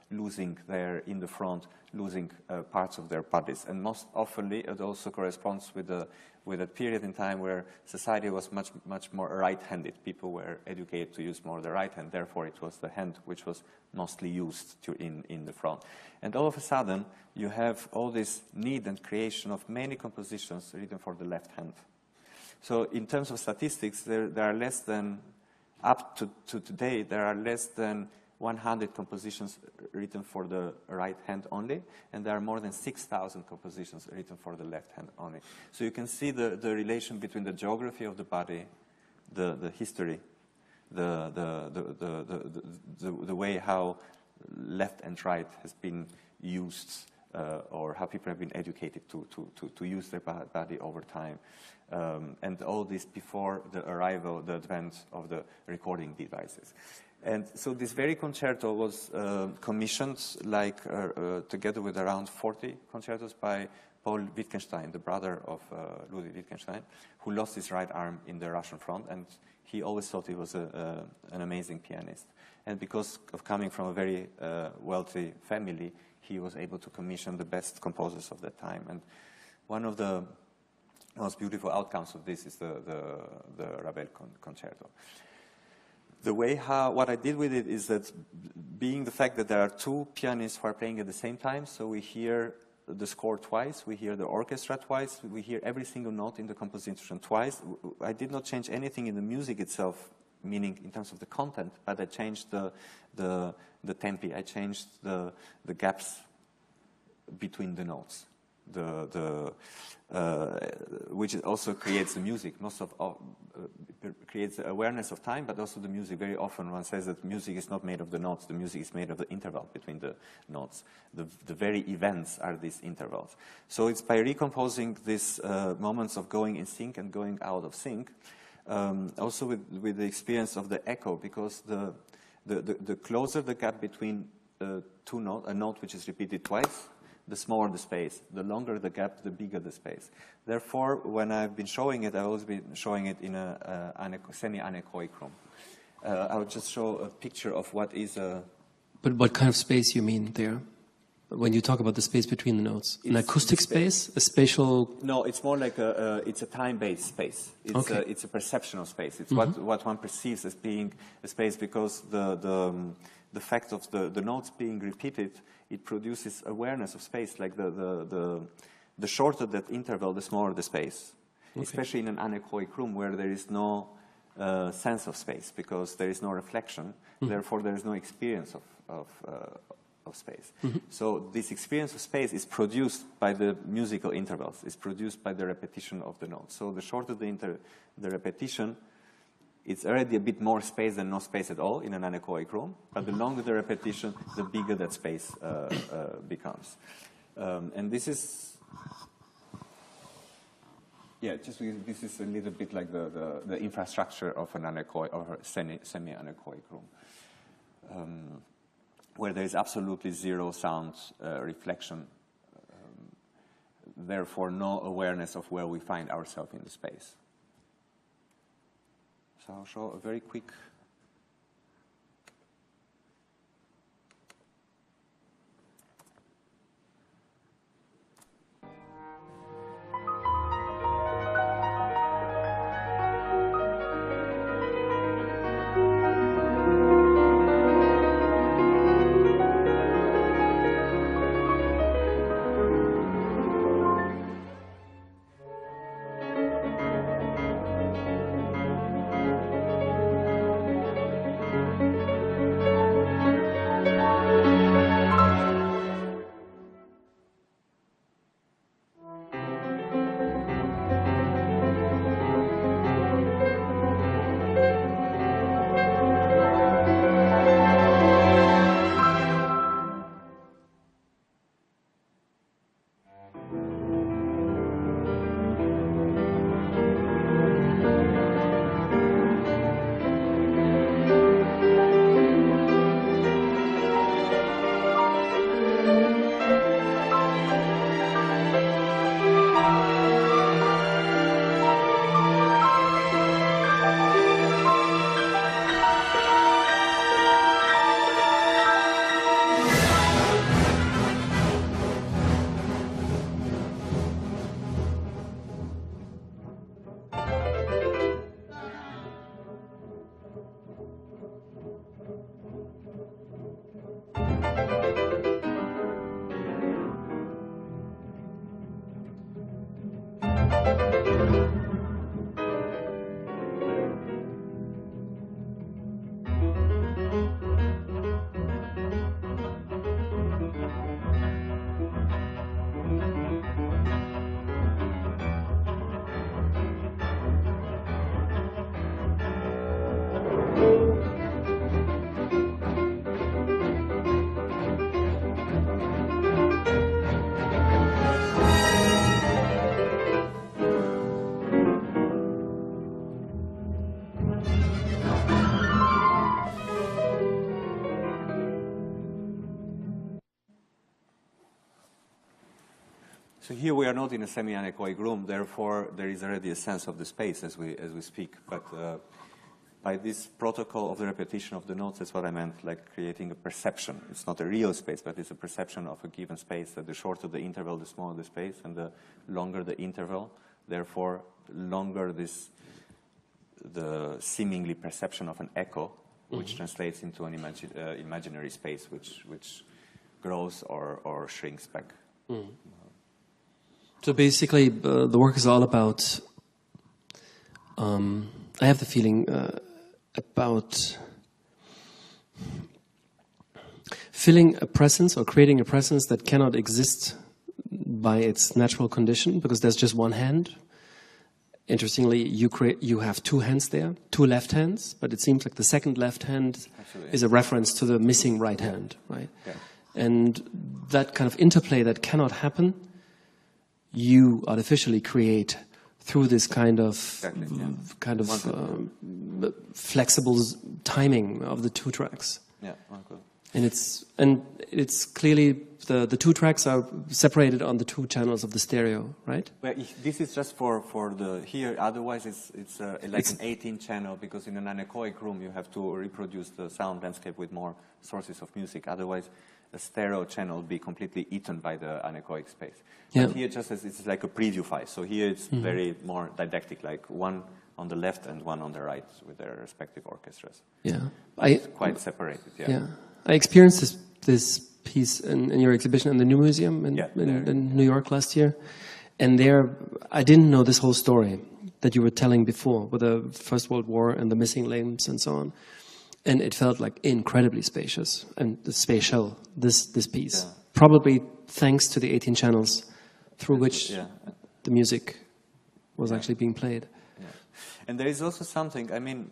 losing in the front, losing parts of their bodies. And most often it also corresponds with a period in time where society was much more right-handed. People were educated to use more the right hand, therefore it was the hand which was mostly used in the front. And all of a sudden, you have all this need and creation of many compositions written for the left hand. So in terms of statistics, there are less than, up to today, there are less than 100 compositions written for the right hand only, and there are more than 6,000 compositions written for the left hand only. So you can see the relation between the geography of the body, the history, the way how left and right has been used, or how people have been educated to use their body over time. And all this before the advent of the recording devices. And so this very concerto was commissioned together with around 40 concertos by Paul Wittgenstein, the brother of Ludwig Wittgenstein, who lost his right arm in the Russian front, and he always thought he was an amazing pianist. And because of coming from a very wealthy family, he was able to commission the best composers of that time. And one of the most beautiful outcomes of this is the Ravel concerto. The way what I did with it is that, being the fact that there are two pianists who are playing at the same time, so we hear the score twice, we hear the orchestra twice, we hear every single note in the composition twice. I did not change anything in the music itself, meaning in terms of the content, but I changed the tempi, I changed the gaps between the notes. Which also creates the music. Creates the awareness of time, but also the music. Very often one says that music is not made of the notes, the music is made of the interval between the notes. The very events are these intervals. So it's by recomposing these moments of going in sync and going out of sync, also with the experience of the echo, because the closer the gap between two notes, a note which is repeated twice, the smaller the space. The longer the gap, the bigger the space. Therefore, when I've been showing it, I've always been showing it in a semi-anechoic room. I'll just show a picture of what is a... But what kind of space you mean there? When you talk about the space between the notes? An acoustic space? A spatial... No, it's more like it's a time-based space. It's a perceptional space. It's what one perceives as being a space, because the fact of the notes being repeated, it produces awareness of space. Like the shorter that interval, the smaller the space. Okay. Especially in an anechoic room where there is no sense of space, because there is no reflection. Therefore, there is no experience of space. So this experience of space is produced by the musical intervals. It's produced by the repetition of the notes. So the shorter the repetition, it's already a bit more space than no space at all in an anechoic room, but the longer the repetition, the bigger that space becomes. And this is, this is a little bit like the infrastructure of an anechoic or semi-anechoic room. where there is absolutely zero sound reflection, therefore no awareness of where we find ourselves in the space. So I'll show a very quick. So here we are not in a semi-anechoic room, therefore there is already a sense of the space as we speak. But by this protocol of the repetition of the notes, that's what I meant, like creating a perception. It's not a real space, but it's a perception of a given space, that the shorter the interval, the smaller the space, and the longer the interval, therefore longer the seemingly perception of an echo, which translates into an imaginary space, which grows or shrinks back. So basically, the work is all about, I have the feeling, about filling a presence or creating a presence that cannot exist by its natural condition, because there's just one hand. Interestingly, you have two hands there, two left hands, but it seems like the second left hand is a reference to the missing right hand, right? Yeah. And that kind of interplay that cannot happen, you artificially create through this kind of flexible timing of the two tracks. Yeah, okay. And it's clearly the two tracks are separated on the two channels of the stereo, right? Well, this is just for the here. Otherwise, it's like an 18 channel, because in an anechoic room you have to reproduce the sound landscape with more sources of music. Otherwise, a stereo channel will be completely eaten by the anechoic space. Yeah. But here, just as it's like a preview file. So here it's very more didactic, like one on the left and one on the right with their respective orchestras. Yeah, It's quite separated. Yeah, I experienced this piece in your exhibition in the New Museum in New York last year, and there I didn't know this whole story that you were telling before with the First World War and the missing limbs and so on, and it felt like incredibly spacious and spatial. This piece, probably thanks to the 18 channels through which the music was actually being played. Yeah. And there is also something, I mean,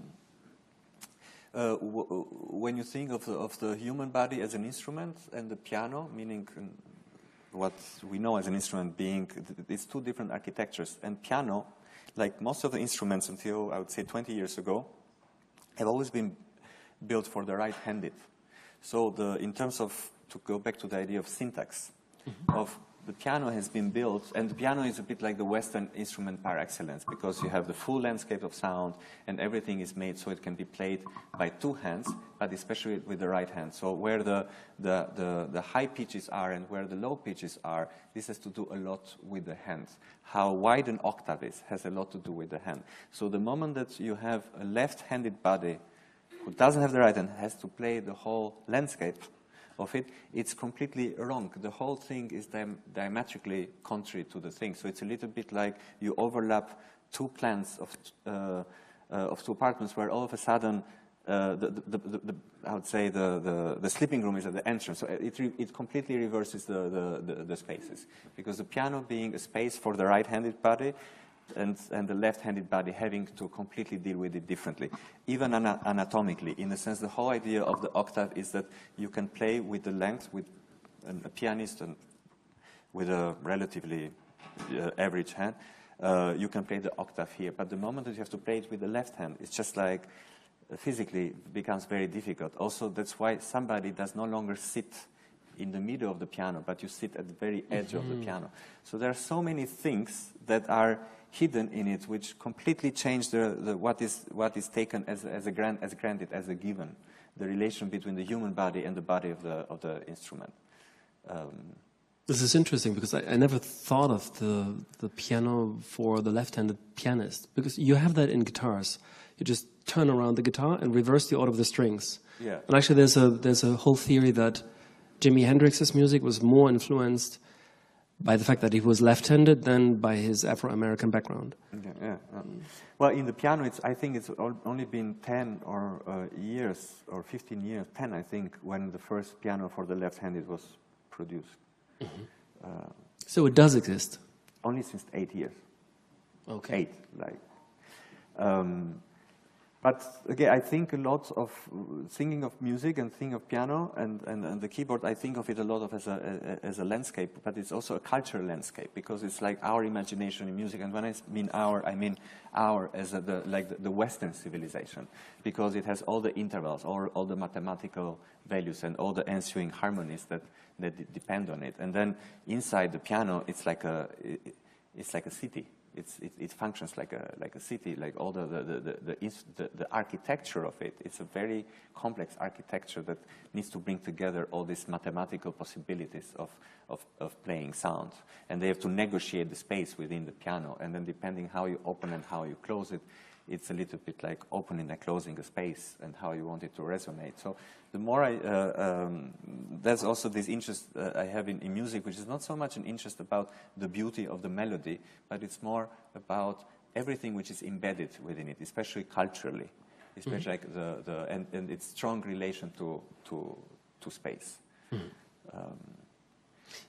when you think of the human body as an instrument and the piano, meaning what we know as an instrument being, it's two different architectures. And piano, like most of the instruments until, I would say, 20 years ago, have always been built for the right-handed. So in terms of, to go back to the idea of syntax, of the piano has been built, and the piano is a bit like the Western instrument par excellence, because you have the full landscape of sound, and everything is made so it can be played by two hands, but especially with the right hand. So where the high pitches are and where the low pitches are, this has to do a lot with the hands. How wide an octave is has a lot to do with the hand. So the moment that you have a left-handed body who doesn't have the right hand, has to play the whole landscape of it, it's completely wrong. The whole thing is diametrically contrary to the thing. So it's a little bit like you overlap two plans of two apartments where all of a sudden I would say the sleeping room is at the entrance. So it completely reverses the spaces, because the piano being a space for the right-handed body, and the left-handed body having to completely deal with it differently, even anatomically. In a sense, the whole idea of the octave is that you can play with the length, with a pianist and with a relatively average hand, you can play the octave here. But the moment that you have to play it with the left hand, it's just like physically becomes very difficult. Also, that's why somebody does no longer sit in the middle of the piano, but you sit at the very edge of the piano. So there are so many things that are hidden in it, which completely change what is taken as granted, as a given, the relation between the human body and the body of the instrument. This is interesting, because I never thought of the piano for the left-handed pianist, because you have that in guitars. You just turn around the guitar and reverse the order of the strings. Yeah. And actually, there's a whole theory that Jimi Hendrix's music was more influenced by the fact that he was left-handed than by his Afro-American background. Okay, yeah. Well, in the piano, I think it's only been 10 years or 15 years, 10 I think, when the first piano for the left-handed was produced. So it does exist? Only since 8 years. Okay. 8, like. But again, I think a lot of thinking of music and thinking of piano and the keyboard, I think of it a lot of as a landscape, but it's also a cultural landscape, because it's like our imagination in music. And when I mean our as the Western civilization, because it has all the intervals, all the mathematical values and all the ensuing harmonies that depend on it. And then inside the piano, it's like a city. It functions like a city, like all the architecture of it. It's a very complex architecture that needs to bring together all these mathematical possibilities of playing sound. And they have to negotiate the space within the piano. And then depending how you open and how you close it, it's a little bit like opening and closing a space and how you want it to resonate. So the more there's also this interest I have in music, which is not so much an interest about the beauty of the melody, but it's more about everything which is embedded within it, especially culturally, especially like and its strong relation to space.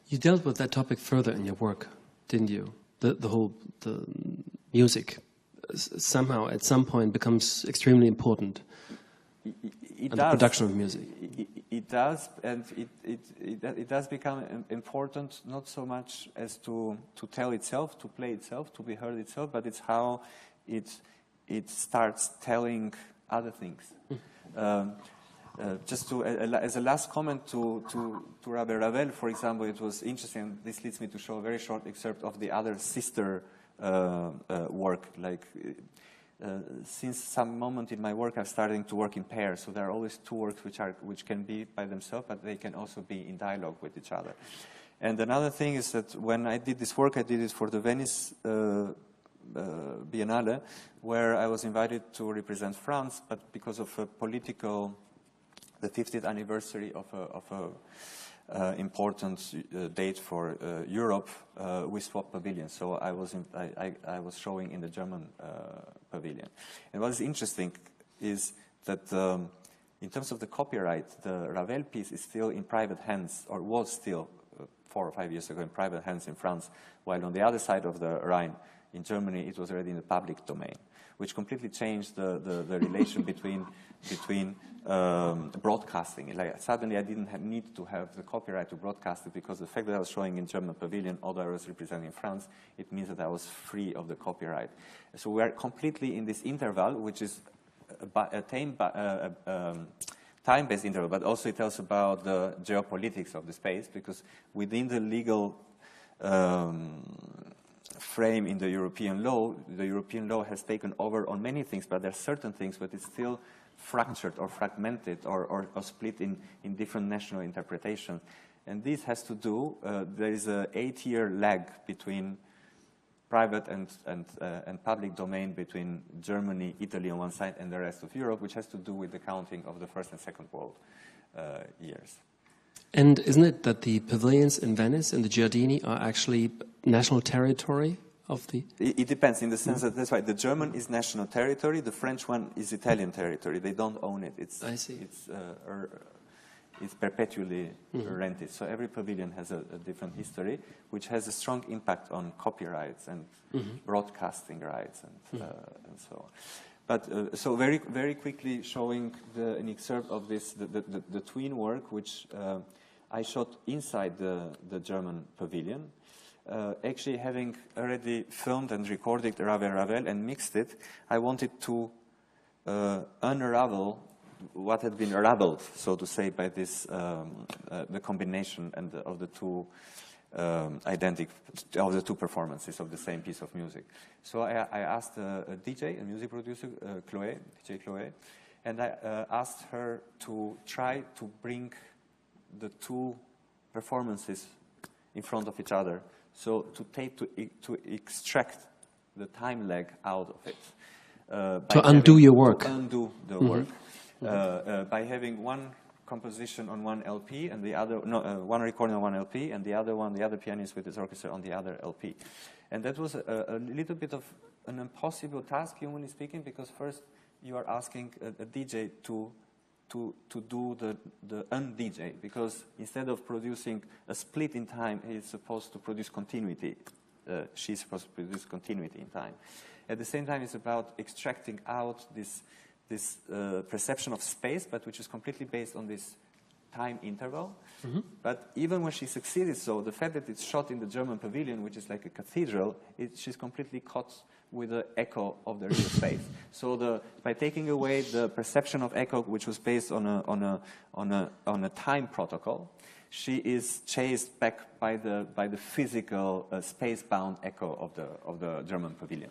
You dealt with that topic further in your work, didn't you? The music somehow at some point becomes extremely important. It does. The production of music. It does, and it does become important, not so much as to tell itself, to play itself, to be heard itself, but it's how it starts telling other things. Just as a last comment to Ravel, for example, it was interesting. This leads me to show a very short excerpt of the other sister work. Like since some moment in my work, I'm starting to work in pairs. So there are always two works which can be by themselves, but they can also be in dialogue with each other. And another thing is that when I did this work, I did it for the Venice Biennale, where I was invited to represent France, but because of a the 50th anniversary of a important date for Europe, we swapped pavilions. So I was showing in the German pavilion. And what is interesting is that in terms of the copyright, the Ravel piece is still in private hands, or was still 4 or 5 years ago in private hands in France, while on the other side of the Rhine, in Germany, it was already in the public domain, which completely changed the relation between broadcasting. Like suddenly I didn't need to have the copyright to broadcast it, because the fact that I was showing in German pavilion, although I was representing France, it means that I was free of the copyright. So we are completely in this interval, which is time-based interval, but also it tells about the geopolitics of the space, because within the legal frame in the European law has taken over on many things, but there are certain things, but it's still fractured or fragmented or split in different national interpretations. And this has to do, there is an 8-year lag between private and public domain between Germany, Italy on one side, and the rest of Europe, which has to do with the counting of the First and Second World years. And isn't it that the pavilions in Venice and the Giardini are actually national territory of the... It depends in the sense that that's why the German is national territory, the French one is Italian territory. They don't own it. I see. It's perpetually rented. So every pavilion has a different history, which has a strong impact on copyrights and broadcasting rights and so on. But so very, very quickly showing an excerpt of this, the twin work, which I shot inside the German pavilion. Actually, having already filmed and recorded Ravel and mixed it, I wanted to unravel what had been raveled, so to say, by this the combination and of the two of the two performances of the same piece of music. So I asked a DJ, a music producer, DJ Chloé, and I asked her to try to bring the two performances in front of each other, so to extract the time lag out of it. To undo your work. To undo the work. By having one composition on one LP and the other, one recording on one LP and the other pianist with his orchestra on the other LP. And that was a little bit of an impossible task, humanly speaking, because first you are asking a DJ to do the un-DJ, because instead of producing a split in time, he's supposed to produce continuity. She's supposed to produce continuity in time. At the same time, it's about extracting out this perception of space, but which is completely based on this time interval. But even when she succeeded, so the fact that it's shot in the German pavilion, which is like a cathedral, she's completely caught with the echo of the real space. So by taking away the perception of echo, which was based on a time protocol, she is chased back by the physical space-bound echo of the German pavilion.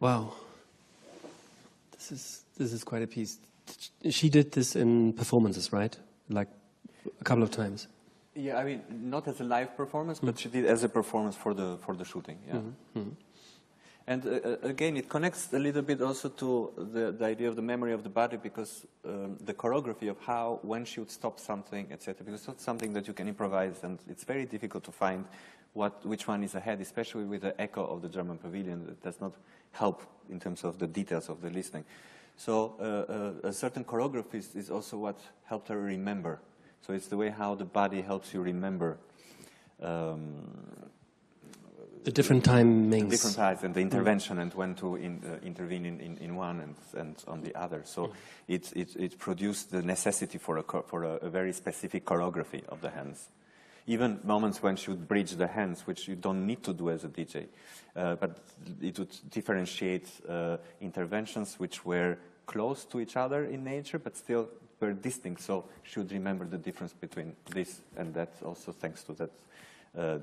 Wow. This is quite a piece. She did this in performances, right? Like a couple of times. Yeah, I mean, not as a live performance, but she did as a performance for the shooting. Yeah. And again, it connects a little bit also to the idea of the memory of the body, because the choreography of how, when she would stop something, etc. Because it's not something that you can improvise, and it's very difficult to find which one is ahead, especially with the echo of the German pavilion. That does not help in terms of the details of the listening. So a certain choreography is also what helped her remember. So it's the way how the body helps you remember. The different timings. The different times and the intervention and when to intervene in one and on the other. So it produced the necessity for a very specific choreography of the hands. Even moments when she would bridge the hands, which you don't need to do as a DJ, but it would differentiate interventions which were close to each other in nature, but still were distinct. So she would remember the difference between this and that, also thanks to that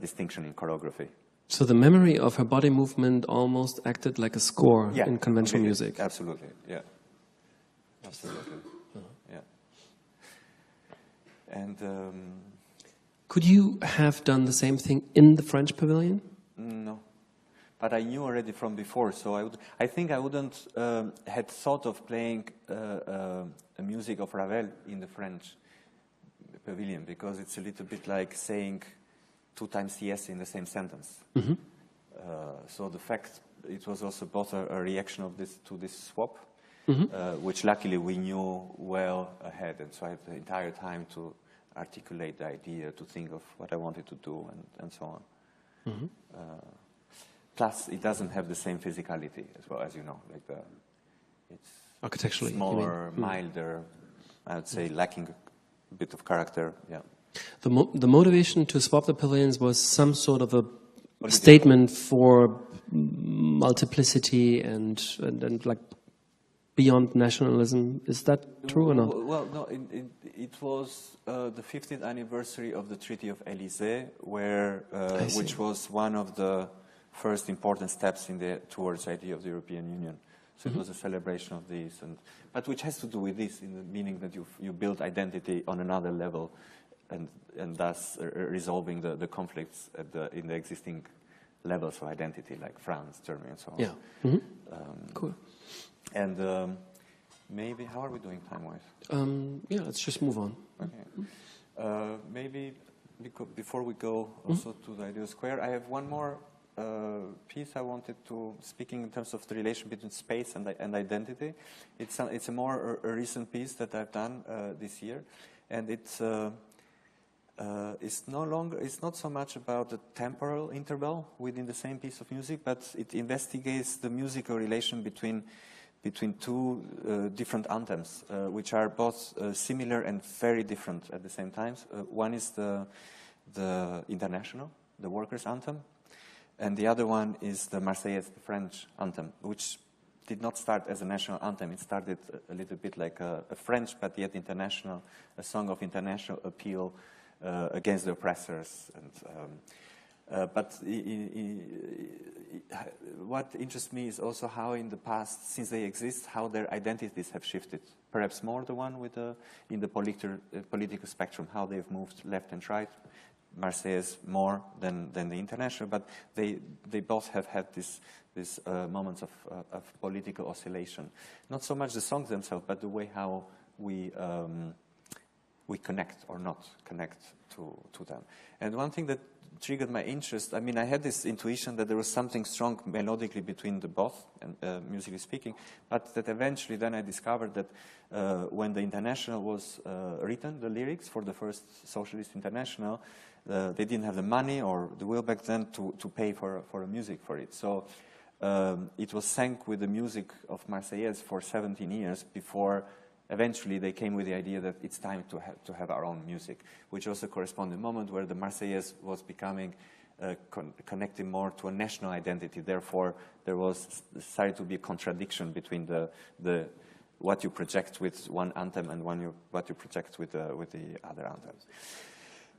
distinction in choreography. So the memory of her body movement almost acted like a score in conventional music. Absolutely, yeah. Absolutely, yeah. And could you have done the same thing in the French pavilion? no, but I knew already from before. So I think I wouldn't had thought of playing a music of Ravel in the French pavilion, because it's a little bit like saying 2 times yes in the same sentence. So the fact it was also both a reaction of this to this swap, which luckily we knew well ahead, and so I had the entire time to articulate the idea, to think of what I wanted to do, and so on. Plus, it doesn't have the same physicality as well, as you know. Like it's Architecturally, smaller, milder. I would say lacking a bit of character. Yeah. The motivation to swap the pavilions was some sort of a statement for multiplicity and like beyond nationalism. Is that true or not? Well, no. It was the 50th anniversary of the Treaty of Élysée, which was one of the first important steps towards the idea of the European Union. So it was a celebration of this, but which has to do with this, in the meaning that you build identity on another level, and thus resolving the conflicts in the existing levels of identity, like France, Germany, and so on. Yeah. Cool. And maybe, how are we doing time-wise? Yeah, let's just move on. Okay. Maybe before we go also to the Ideal Square, I have one more piece I wanted to, speaking in terms of the relation between space and identity. It's a more recent piece that I've done this year, and it's not so much about the temporal interval within the same piece of music, but it investigates the musical relation between 2 different anthems, which are both similar and very different at the same time. One is the International, the workers' anthem, and the other one is the Marseillaise, the French anthem, which did not start as a national anthem. It started a little bit like a French, but yet international, a song of international appeal against the oppressors. But what interests me is also how in the past, since they exist, how their identities have shifted. Perhaps more the one in the political spectrum, how they've moved left and right. Marseillaise more than the International, but they both have had these moments of political oscillation. Not so much the songs themselves, but the way how we connect or not connect to them. And one thing that triggered my interest, I mean, I had this intuition that there was something strong melodically between the both, and musically speaking, but that eventually then I discovered that when the International was written, the lyrics for the first Socialist International, they didn't have the money or the will back then to pay for a music for it. So it was sang with the music of Marseillaise for 17 years before eventually they came with the idea that it's time to have our own music, which also corresponded to the moment where the Marseillaise was becoming connected more to a national identity. Therefore, there was started to be a contradiction between the what you project with one anthem and what you project with the other anthems.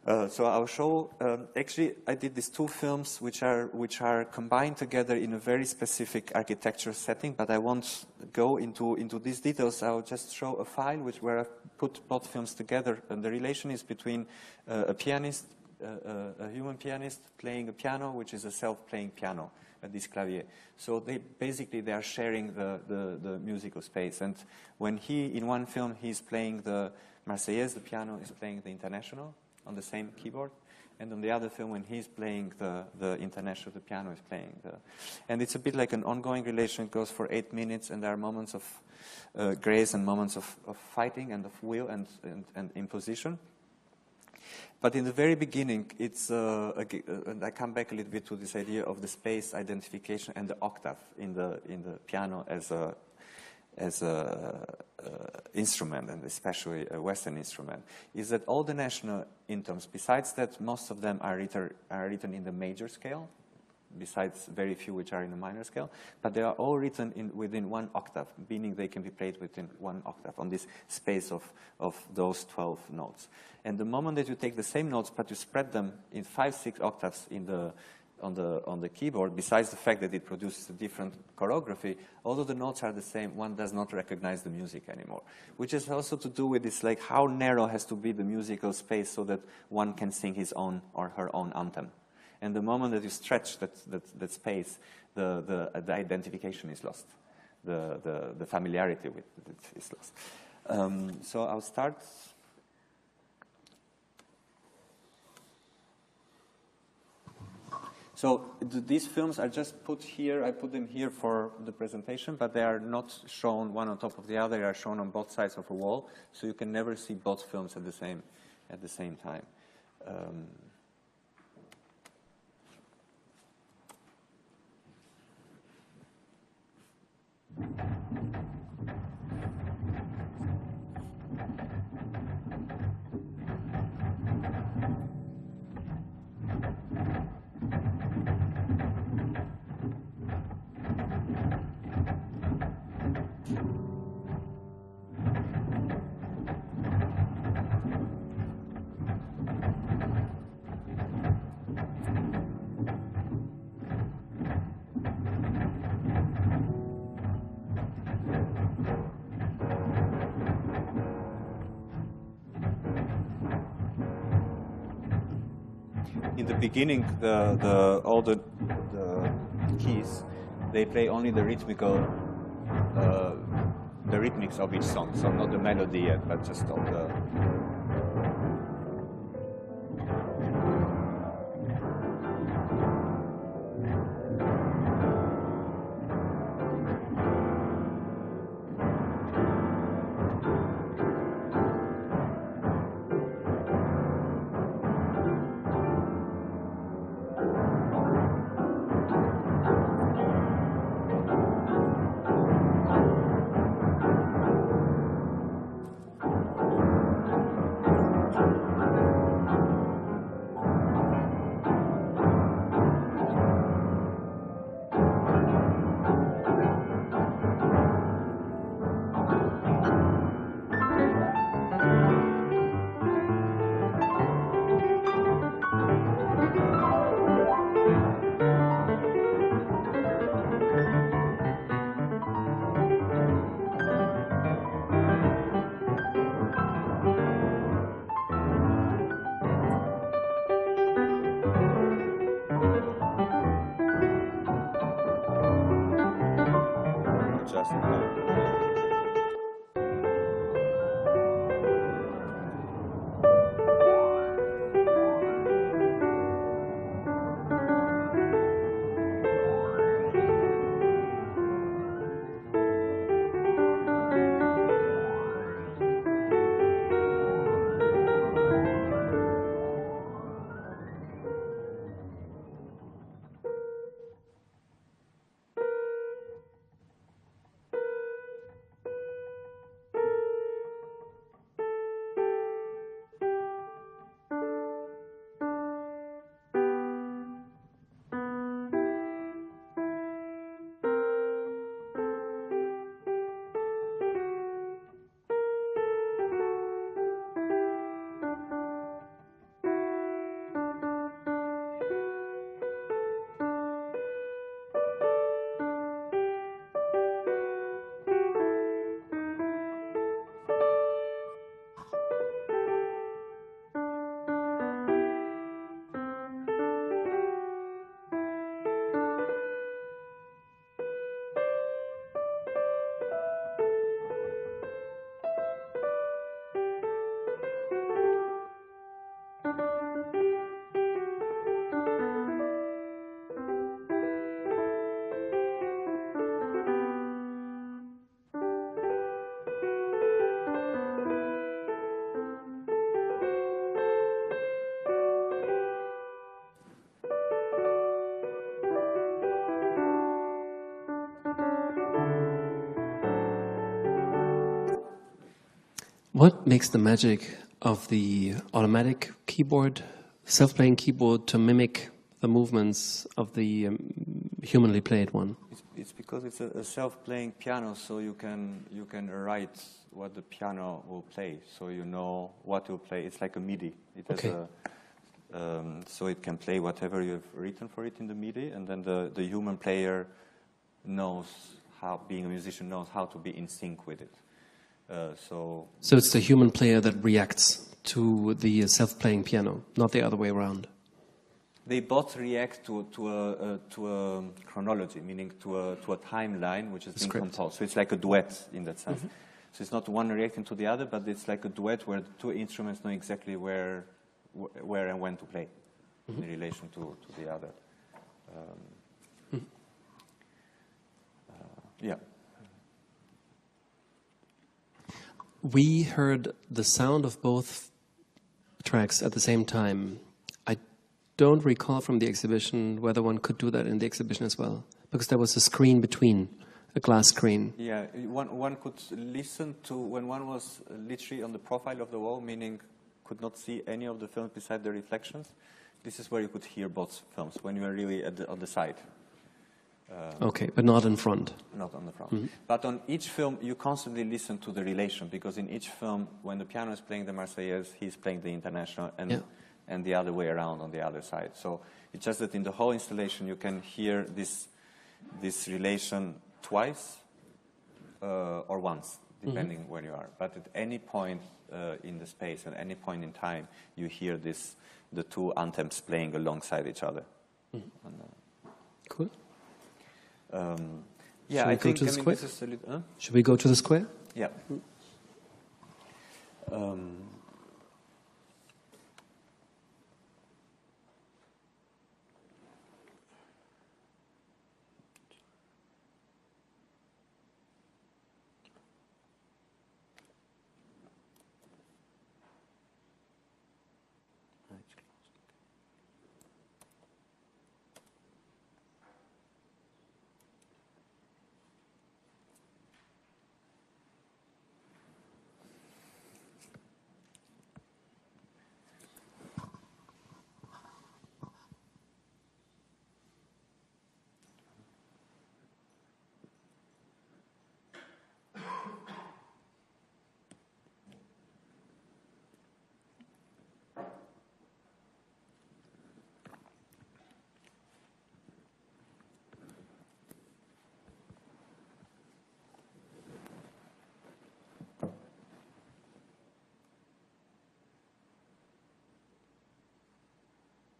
So I'll show. Actually, I did these two films, which are combined together in a very specific architecture setting. But I won't go into these details. I'll just show a file where I've put both films together, and the relation is between a pianist, a human pianist playing a piano, which is a self-playing piano, this clavier. So they are sharing the musical space. And when in one film he's playing the Marseillaise, the piano is playing the International on the same keyboard, and on the other film, when he's playing the International, the piano is playing and it's a bit like an ongoing relation. It goes for 8 minutes, and there are moments of grace and moments of fighting and of will and imposition. But in the very beginning, it's and I come back a little bit to this idea of the space identification and the octave in the piano as a instrument, and especially a Western instrument, is that all the national anthems, besides that most of them are written in the major scale, besides very few which are in the minor scale, but they are all written within one octave, meaning they can be played within one octave on this space of those 12 notes. And the moment that you take the same notes, but you spread them in 5-6 octaves on the keyboard, besides the fact that it produces a different choreography, although the notes are the same, one does not recognize the music anymore. Which is also to do with this, like how narrow has to be the musical space so that one can sing his own or her own anthem. And the moment that you stretch that space, the identification is lost. The familiarity with it is lost. So I'll start. So these films are just put here. I put them here for the presentation, but they are not shown one on top of the other. They are shown on both sides of a wall, so you can never see both films at the same time. In the beginning, all the keys, they play only the rhythmics of each song, so not the melody yet, but just all the. What makes the magic of the automatic keyboard, self-playing keyboard, to mimic the movements of the humanly played one? It's because it's a self-playing piano, so you can write what the piano will play, so you know what to play. It's like a MIDI. It has so it can play whatever you have written for it in the MIDI, and then the human player knows how, being a musician, knows how to be in sync with it. So it's the human player that reacts to the self-playing piano, not the other way around. They both react to a chronology, meaning to a timeline which is being composed. So it's like a duet in that sense. So it's not one reacting to the other, but it's like a duet where the two instruments know exactly where and when to play in relation to the other. Yeah. We heard the sound of both tracks at the same time. I don't recall from the exhibition whether one could do that in the exhibition as well, because there was a screen between, a glass screen. Yeah, one could listen to when one was literally on the profile of the wall, meaning could not see any of the films beside the reflections. This is where you could hear both films, when you are really on the side. Okay, but not in front. Not on the front. But on each film, you constantly listen to the relation, because in each film, when the piano is playing the Marseillaise, he's playing the International, and the other way around on the other side. So it's just that in the whole installation, you can hear this relation twice or once, depending where you are. But at any point in the space, at any point in time, you hear the two anthems playing alongside each other. Cool. Yeah, I think this is a little. Should we go to the square? Yeah.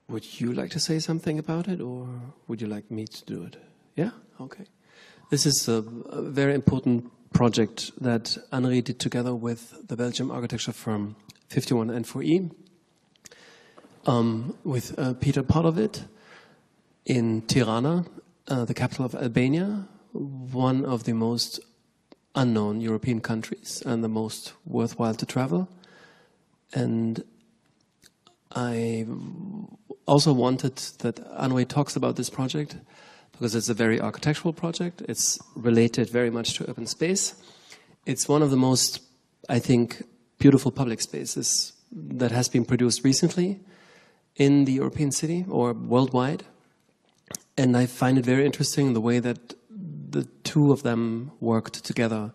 Would you like to say something about it, or would you like me to do it? Yeah? Okay. This is a very important project that Anri did together with the Belgium architecture firm 51N4E, with Peter Podovit in Tirana, the capital of Albania, one of the most unknown European countries and the most worthwhile to travel. And I also wanted that Anri talks about this project because it's a very architectural project. It's related very much to urban space. It's one of the most, I think, beautiful public spaces that has been produced recently in the European city or worldwide. And I find it very interesting the way that the two of them worked together.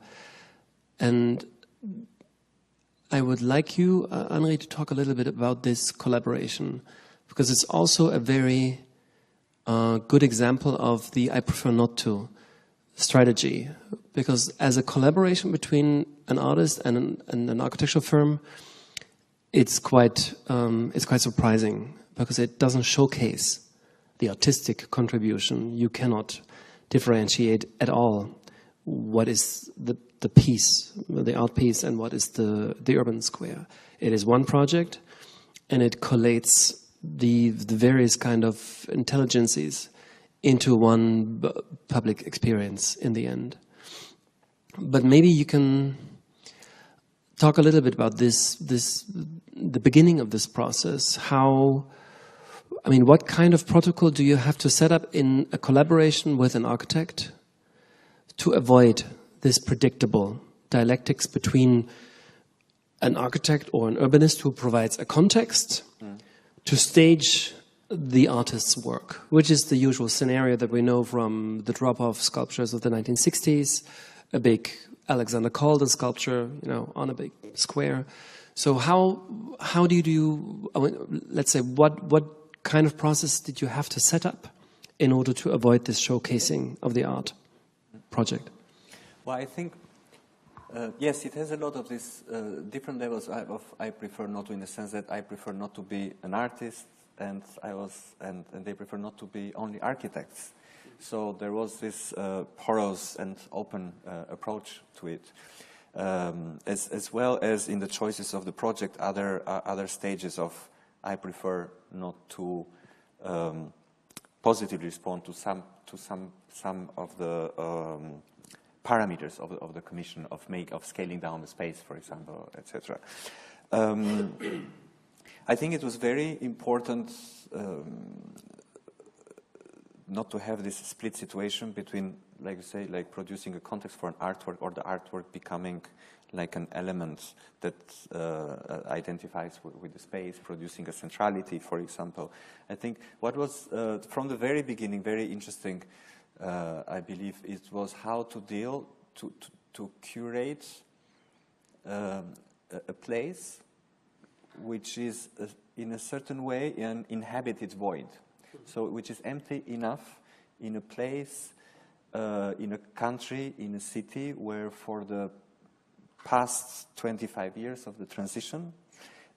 And I would like you, Anri, to talk a little bit about this collaboration, because it's also a very good example of the I prefer not to strategy. Because as a collaboration between an artist and an architectural firm, it's quite surprising because it doesn't showcase the artistic contribution. You cannot differentiate at all what is the piece, the art piece, and what is the urban square. It is one project, and it collates the various kind of intelligences into one public experience in the end. But maybe you can talk a little bit about the beginning of this process. What kind of protocol do you have to set up in a collaboration with an architect to avoid this predictable dialectics between an architect or an urbanist who provides a context to stage the artist's work, which is the usual scenario that we know from the drop-off sculptures of the 1960s, a big Alexander Calder sculpture, on a big square. So how do you do? I mean, let's say what kind of process did you have to set up in order to avoid this showcasing of the art project? Well, I think yes, it has a lot of these different levels. I prefer not to, in the sense that I prefer not to be an artist, and they prefer not to be only architects. So there was this porous and open approach to it, as well as in the choices of the project. Other stages of I prefer not to positively respond to some of the parameters of the commission of scaling down the space, for example, etc. I think it was very important not to have this split situation between, like you say, like producing a context for an artwork, or the artwork becoming like an element that identifies with the space, producing a centrality, for example. I think what was, from the very beginning, very interesting, I believe, it was how to deal, to curate a place which is, in a certain way, an inhabited void. So, which is empty enough in a place, in a country, in a city, where for the past 25 years of the transition,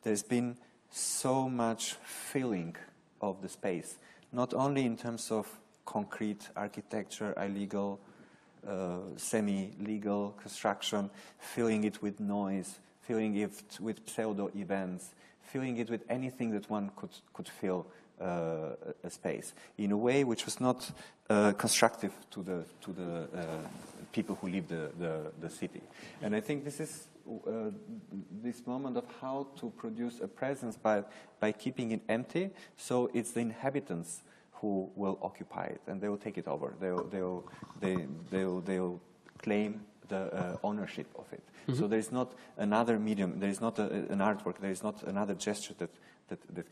there's been so much filling of the space, not only in terms of concrete architecture, illegal, semi-legal construction, filling it with noise, filling it with pseudo-events, filling it with anything that one could fill a space in a way which was not constructive to the people who live the city. And I think this is this moment of how to produce a presence by keeping it empty, so it's the inhabitants who will occupy it, and they will take it over. They'll claim the ownership of it. Mm-hmm. So there is not another medium. There is not an artwork. There is not another gesture that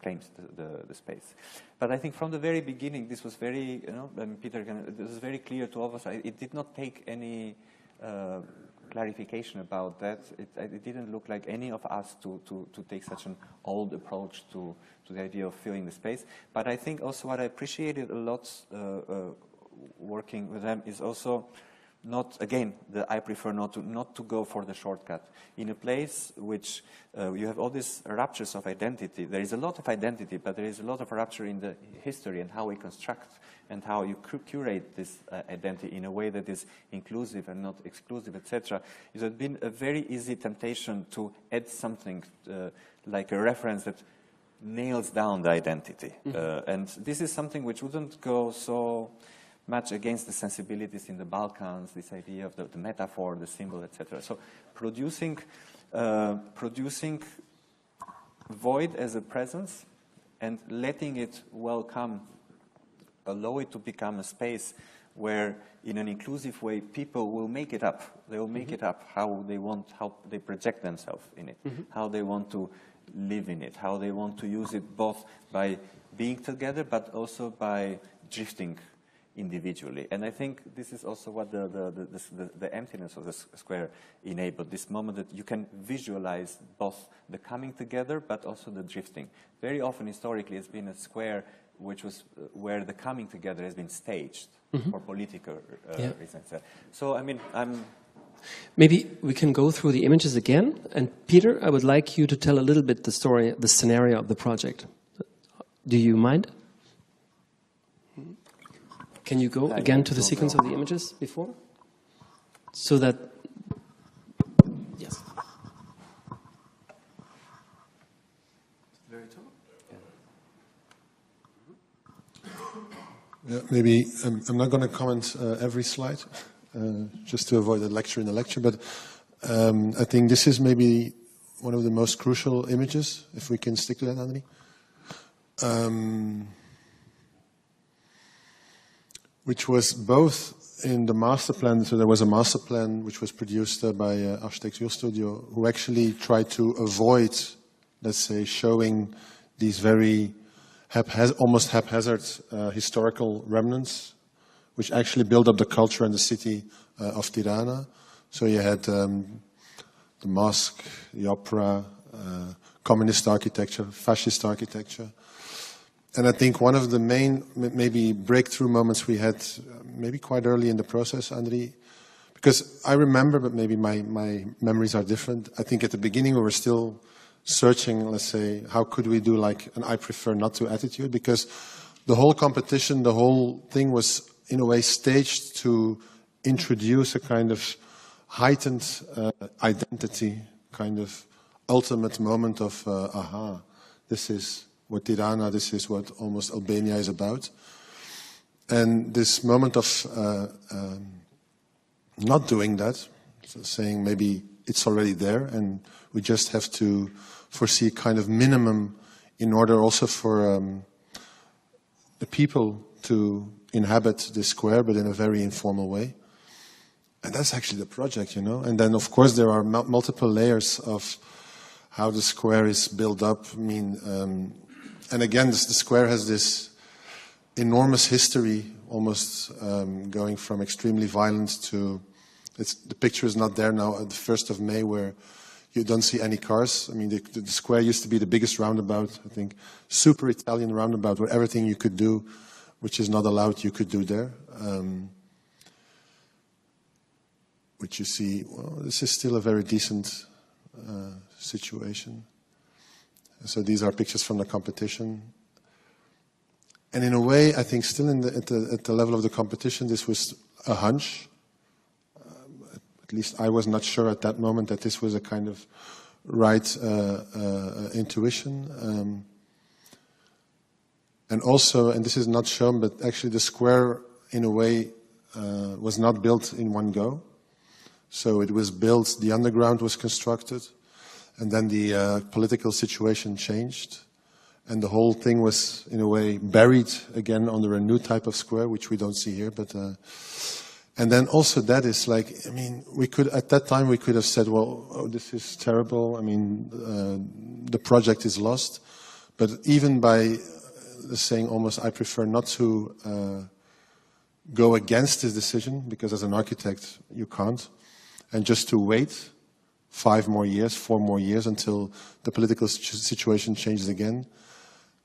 claims the space. But I think from the very beginning, this was very, this was very clear to all of us. It did not take any clarification about that. It didn't look like any of us to take such an old approach to the idea of filling the space. But I think also what I appreciated a lot working with them is also not, again, I prefer not to go for the shortcut. In a place which you have all these ruptures of identity, there is a lot of identity, but there is a lot of rupture in the history and how we construct and how you curate this identity in a way that is inclusive and not exclusive, etc. It has been a very easy temptation to add something like a reference that nails down the identity. Mm-hmm. And this is something which wouldn't go so much against the sensibilities in the Balkans, this idea of the metaphor, the symbol, etc. So producing void as a presence and letting it allow it to become a space where, in an inclusive way, people will make it up. They will make it up how they project themselves in it, how they want to live in it, how they want to use it, both by being together but also by drifting individually. And I think this is also what the emptiness of the square enabled, this moment that you can visualize both the coming together but also the drifting. Very often historically it's been a square which was where the coming together has been staged for political reasons. So I mean, maybe we can go through the images again, and Peter, I would like you to tell a little bit the story, the scenario of the project. Do you mind? Can you go again to the sequence of the images before? So that, yes. Very tall. Yeah, maybe I'm not going to comment every slide, just to avoid a lecture in a lecture, but I think this is maybe one of the most crucial images, if we can stick to that, Anri. Which was both in the master plan, so there was a master plan which was produced by Architecture Studio, who actually tried to avoid, let's say, showing these very almost haphazard historical remnants, which actually build up the culture and the city of Tirana. So you had the mosque, the opera, communist architecture, fascist architecture. And I think one of the main, maybe breakthrough moments we had, maybe quite early in the process, Anri, because I remember, but maybe my memories are different. I think at the beginning we were still searching, let's say, how could we do like an I prefer not to attitude, because the whole competition, the whole thing was in a way staged to introduce a kind of heightened identity, kind of ultimate moment of, aha, this is what Tirana, this is what almost Albania is about. And this moment of not doing that, so saying maybe it's already there and we just have to foresee kind of minimum in order also for the people to inhabit the square, but in a very informal way. And that's actually the project, you know. And then, of course, there are multiple layers of how the square is built up. I mean, and again, the square has this enormous history, almost going from extremely violent to, the picture is not there now, at the 1st of May, where you don't see any cars. I mean, the square used to be the biggest roundabout, I think, super Italian roundabout, where everything you could do, which is not allowed, you could do there. Which you see, well, this is still a very decent situation. So these are pictures from the competition. And in a way, I think still at the level of the competition, this was a hunch. At least I was not sure at that moment that this was a kind of right intuition. And also, and this is not shown, but actually the square, in a way, was not built in one go. So it was built, the underground was constructed, and then the political situation changed. And the whole thing was, in a way, buried again under a new type of square, which we don't see here. But and then also that is like, I mean, we could, at that time, we could have said, well, oh, this is terrible. I mean, the project is lost. But even by saying almost, I prefer not to go against his decision, because as an architect, you can't. And just to wait 5 more years, 4 more years until the political situation changes again.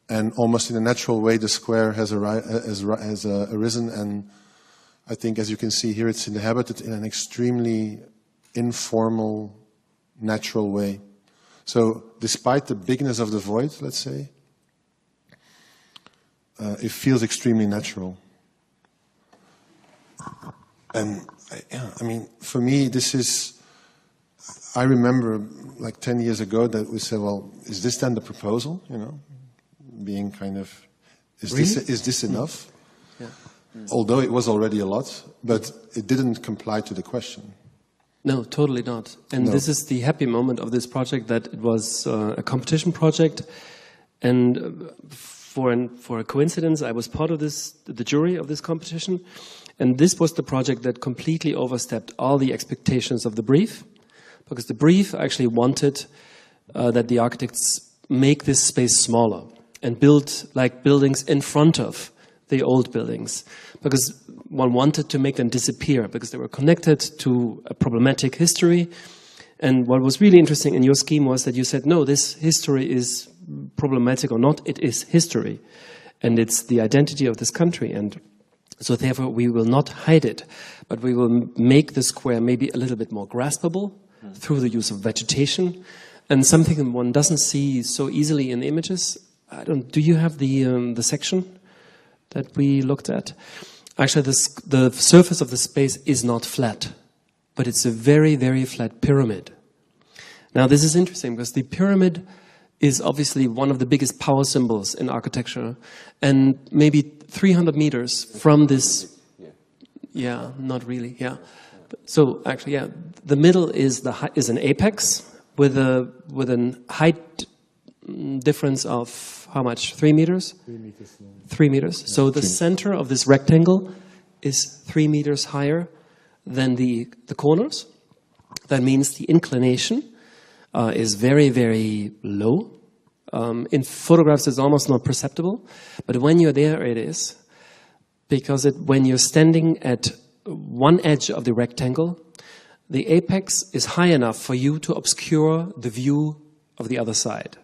And almost in a natural way, the square has arisen. And I think, as you can see here, it's inhabited in an extremely informal, natural way. So despite the bigness of the void, let's say, it feels extremely natural. And I mean, for me, this is, I remember like 10 years ago that we said, well, is this then the proposal? You know, being kind of, is this enough? Yeah. Although it was already a lot, but it didn't comply to the question. No, totally not. And No. this is the happy moment of this project, that it was a competition project. And for a coincidence, I was part of the jury of this competition. And this was the project that completely overstepped all the expectations of the brief, because the brief actually wanted that the architects make this space smaller and build like buildings in front of the old buildings, because one wanted to make them disappear because they were connected to a problematic history. And what was really interesting in your scheme was that you said, no, this history is problematic or not, it is history. And it's the identity of this country. And so therefore we will not hide it, but we will make the square maybe a little bit more graspable through the use of vegetation, and something that one doesn't see so easily in images. Do you have the section that we looked at? Actually, the surface of the space is not flat, but it's a very, very flat pyramid. Now this is interesting because the pyramid is obviously one of the biggest power symbols in architecture, and maybe 300 meters from this, yeah, not really, yeah. So actually, yeah, the middle is an apex with an height difference of how much? 3 meters? 3 meters long. 3 meters. So the center of this rectangle is 3 meters higher than the corners. That means the inclination is very, very low. In photographs, it's almost not perceptible, but when you're there, it is. Because when you're standing at one edge of the rectangle, the apex is high enough for you to obscure the view of the other side.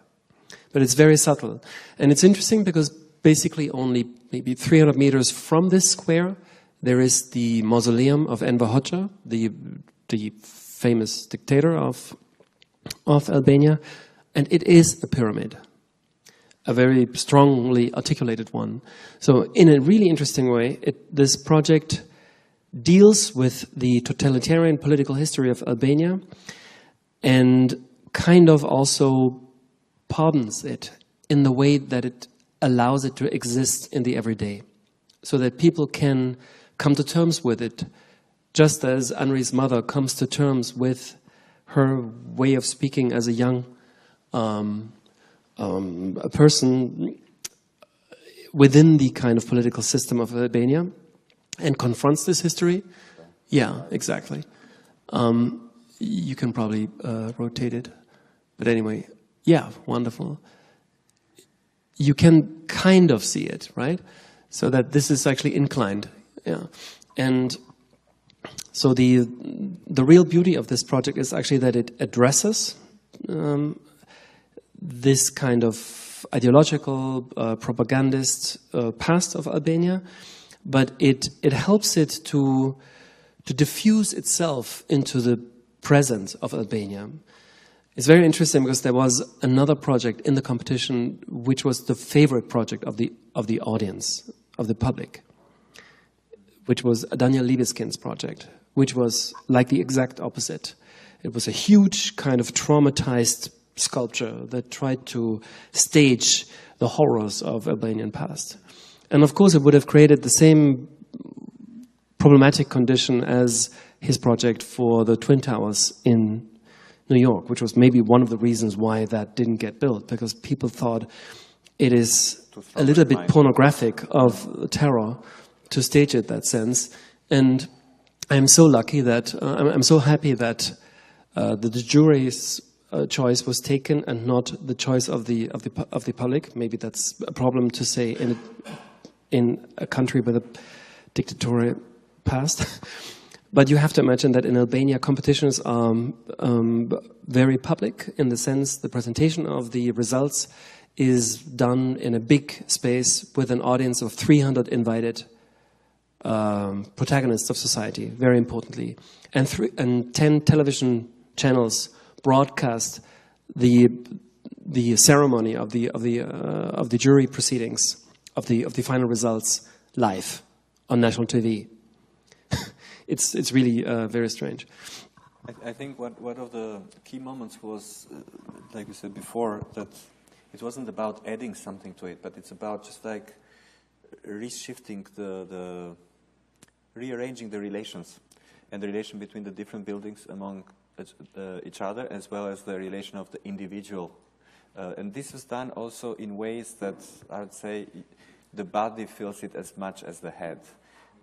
But it's very subtle. And it's interesting because basically only maybe 300 meters from this square, there is the mausoleum of Enver Hoxha, the famous dictator of Albania, and it is a pyramid, a very strongly articulated one. So in a really interesting way, this project deals with the totalitarian political history of Albania and kind of also pardons it in the way that it allows it to exist in the everyday, so that people can come to terms with it, just as Anri's mother comes to terms with her way of speaking as a young a person within the kind of political system of Albania and confronts this history. Yeah, exactly. You can probably rotate it. But anyway, yeah, wonderful. You can kind of see it, right? So that this is actually inclined. Yeah. And so the real beauty of this project is actually that it addresses this kind of ideological, propagandist past of Albania, but it helps it to diffuse itself into the present of Albania. It's very interesting because there was another project in the competition which was the favorite project of the audience, of the public, which was Daniel Liebeskind's project, which was like the exact opposite. It was a huge kind of traumatized sculpture that tried to stage the horrors of Albanian past. And of course it would have created the same problematic condition as his project for the Twin Towers in New York, which was maybe one of the reasons why that didn't get built, because people thought it is a little bit pornographic of terror to stage it that sense. And I'm so lucky that, I'm so happy that the jury's choice was taken and not the choice of the public. Maybe that's a problem to say in a country with a dictatorial past. But you have to imagine that in Albania, competitions are very public, in the sense the presentation of the results is done in a big space with an audience of 300 invited protagonists of society, very importantly. And 10 television channels broadcast the ceremony of the jury proceedings, of the final results live on national TV. It's really very strange. I think one of the key moments was, like we said before, that it wasn't about adding something to it, but it's about just like reshifting rearranging the relations and the relation between the different buildings among each other, as well as the relation of the individual. And this is done also in ways that I would say the body feels it as much as the head,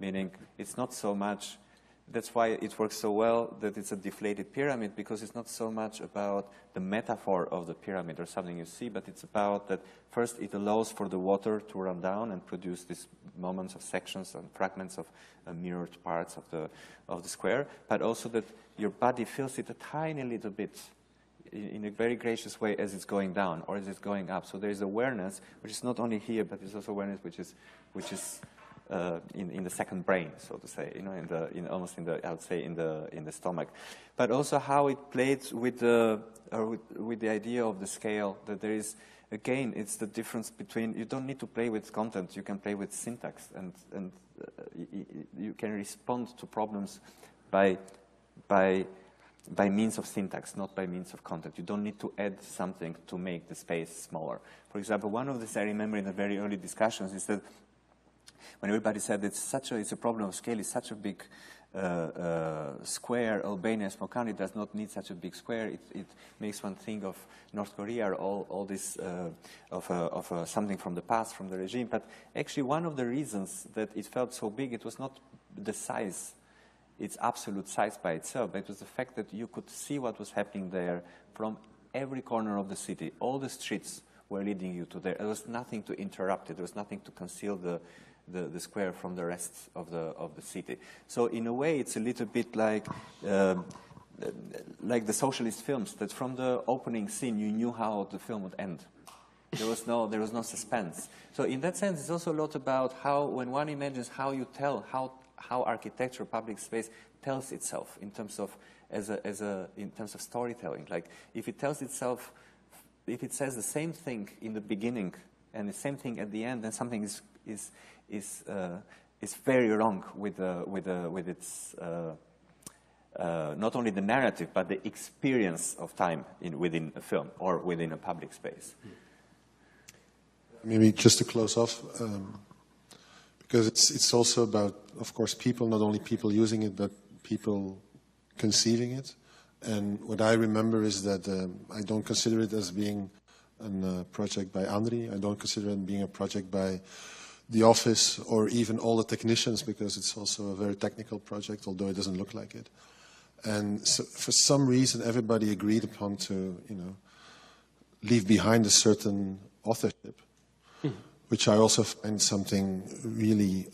meaning it's not so much. That's why it works so well that it's a deflated pyramid, because it's not so much about the metaphor of the pyramid or something you see, but it's about that first it allows for the water to run down and produce these moments of sections and fragments of mirrored parts of the square, but also that your body feels it a tiny little bit in a very gracious way as it's going down or as it's going up. So there is awareness, which is not only here, but it's also awareness which is in the second brain, so to say, almost in the stomach, but also how it plays with the idea of the scale. That there is, again, it's the difference between, you don't need to play with content, you can play with syntax, and you can respond to problems by means of syntax, not by means of content. You don't need to add something to make the space smaller. For example, one of these I remember in the very early discussions is that when everybody said it's a problem of scale, it's such a big square, Albania, a small country, does not need such a big square. It makes one think of North Korea or all this of something from the past, from the regime. But actually one of the reasons that it felt so big, it was not the size, its absolute size by itself, but it was the fact that you could see what was happening there from every corner of the city. All the streets were leading you to there. There was nothing to interrupt it. There was nothing to conceal the square from the rest of the city. So in a way, it's a little bit like the socialist films, that from the opening scene you knew how the film would end. There was no suspense. So in that sense, it's also a lot about how, when one imagines how you tell, how architecture, public space tells itself in terms of in terms of storytelling. Like if it tells itself, if it says the same thing in the beginning and the same thing at the end, then something is very wrong with its not only the narrative but the experience of time within a film or within a public space. Maybe just to close off, because it's also about, of course, people, not only people using it, but people conceiving it. And what I remember is that I don't consider it as being a project by Anri. I don't consider it being a project by the office or even all the technicians, because it's also a very technical project, although it doesn't look like it. And so for some reason, everybody agreed upon to, leave behind a certain authorship, which I also find something really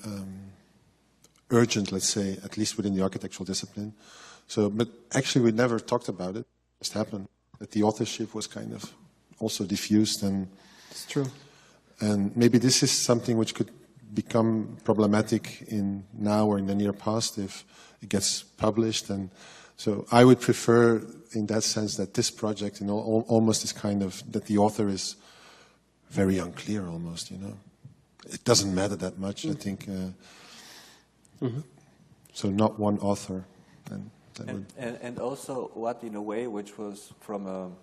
urgent, let's say, at least within the architectural discipline. So, but actually we never talked about it. It just happened that the authorship was kind of also diffused. And it's true. And maybe this is something which could become problematic in now or in the near past if it gets published. And so I would prefer, in that sense, that this project, almost is kind of, that the author is very unclear almost, It doesn't matter that much, I think. So not one author. And also what, in a way, which was from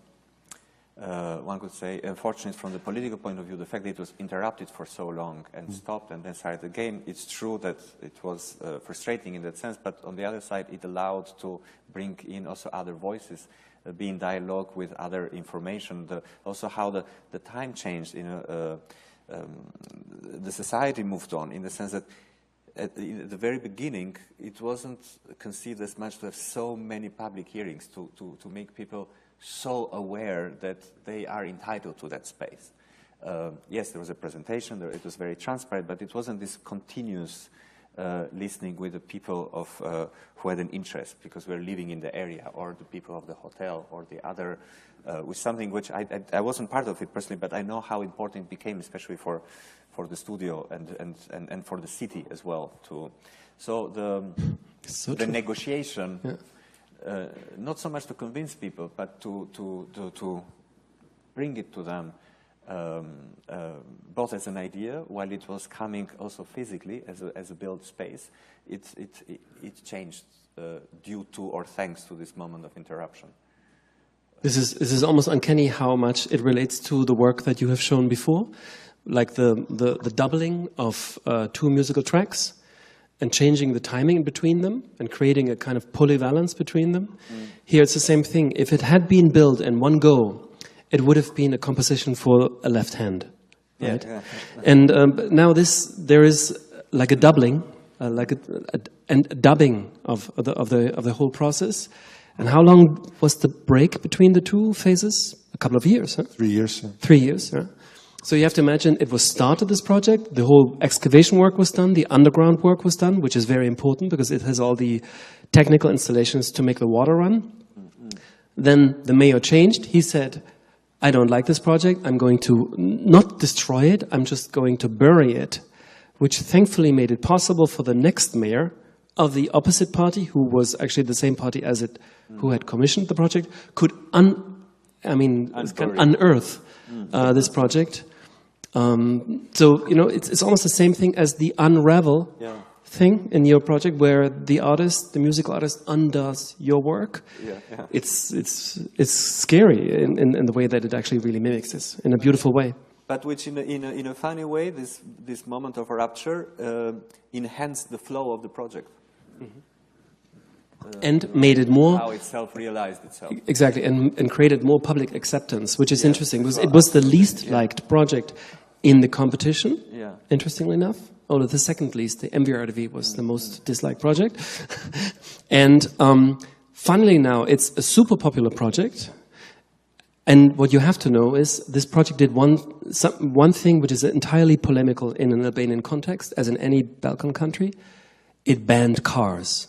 one could say, unfortunate from the political point of view, the fact that it was interrupted for so long and stopped and then started again. It's true that it was frustrating in that sense, but on the other side, it allowed to bring in also other voices, be in dialogue with other information. Also how the time changed, the society moved on, in the sense that at the very beginning, it wasn't conceived as much to have so many public hearings to make people so aware that they are entitled to that space. Yes, there was a presentation, it was very transparent, but it wasn't this continuous listening with the people who had an interest because we're living in the area, or the people of the hotel, or the other, with something which I wasn't part of it personally, but I know how important it became, especially for the studio and for the city as well. So the negotiation, not so much to convince people, but to bring it to them, both as an idea, while it was coming also physically as a built space, it changed due to or thanks to this moment of interruption. This is almost uncanny how much it relates to the work that you have shown before, like the doubling of 2 musical tracks and changing the timing between them and creating a kind of polyvalence between them. Here it's the same thing. If it had been built in one go, it would have been a composition for a left hand, right? Yeah. And now there is like a doubling, like a dubbing of the whole process. And how long was the break between the 2 phases? A couple of years, huh? 3 years. Yeah. 3 years, yeah. So you have to imagine it was started, this project, the whole excavation work was done, the underground work was done, which is very important because it has all the technical installations to make the water run. Then the mayor changed. He said, I don't like this project. I'm going to not destroy it. I'm just going to bury it, which thankfully made it possible for the next mayor of the opposite party, who was actually the same party as it, who had commissioned the project, could unearth this project. So, it's almost the same thing as the unravel thing in your project, where the artist, the musical artist, undoes your work. It's scary in the way that it actually really mimics this in a beautiful way. But which, in a funny way, this moment of rupture enhanced the flow of the project. And made it more... How it self-realized itself. Exactly, and created more public acceptance, which is interesting, because it was the least liked project in the competition, Yeah. interestingly enough. Although the second least, the MVRDV, was the most disliked project. And funnily now, it's a super popular project. And what you have to know is this project did one thing which is entirely polemical in an Albanian context, as in any Balkan country. It banned cars.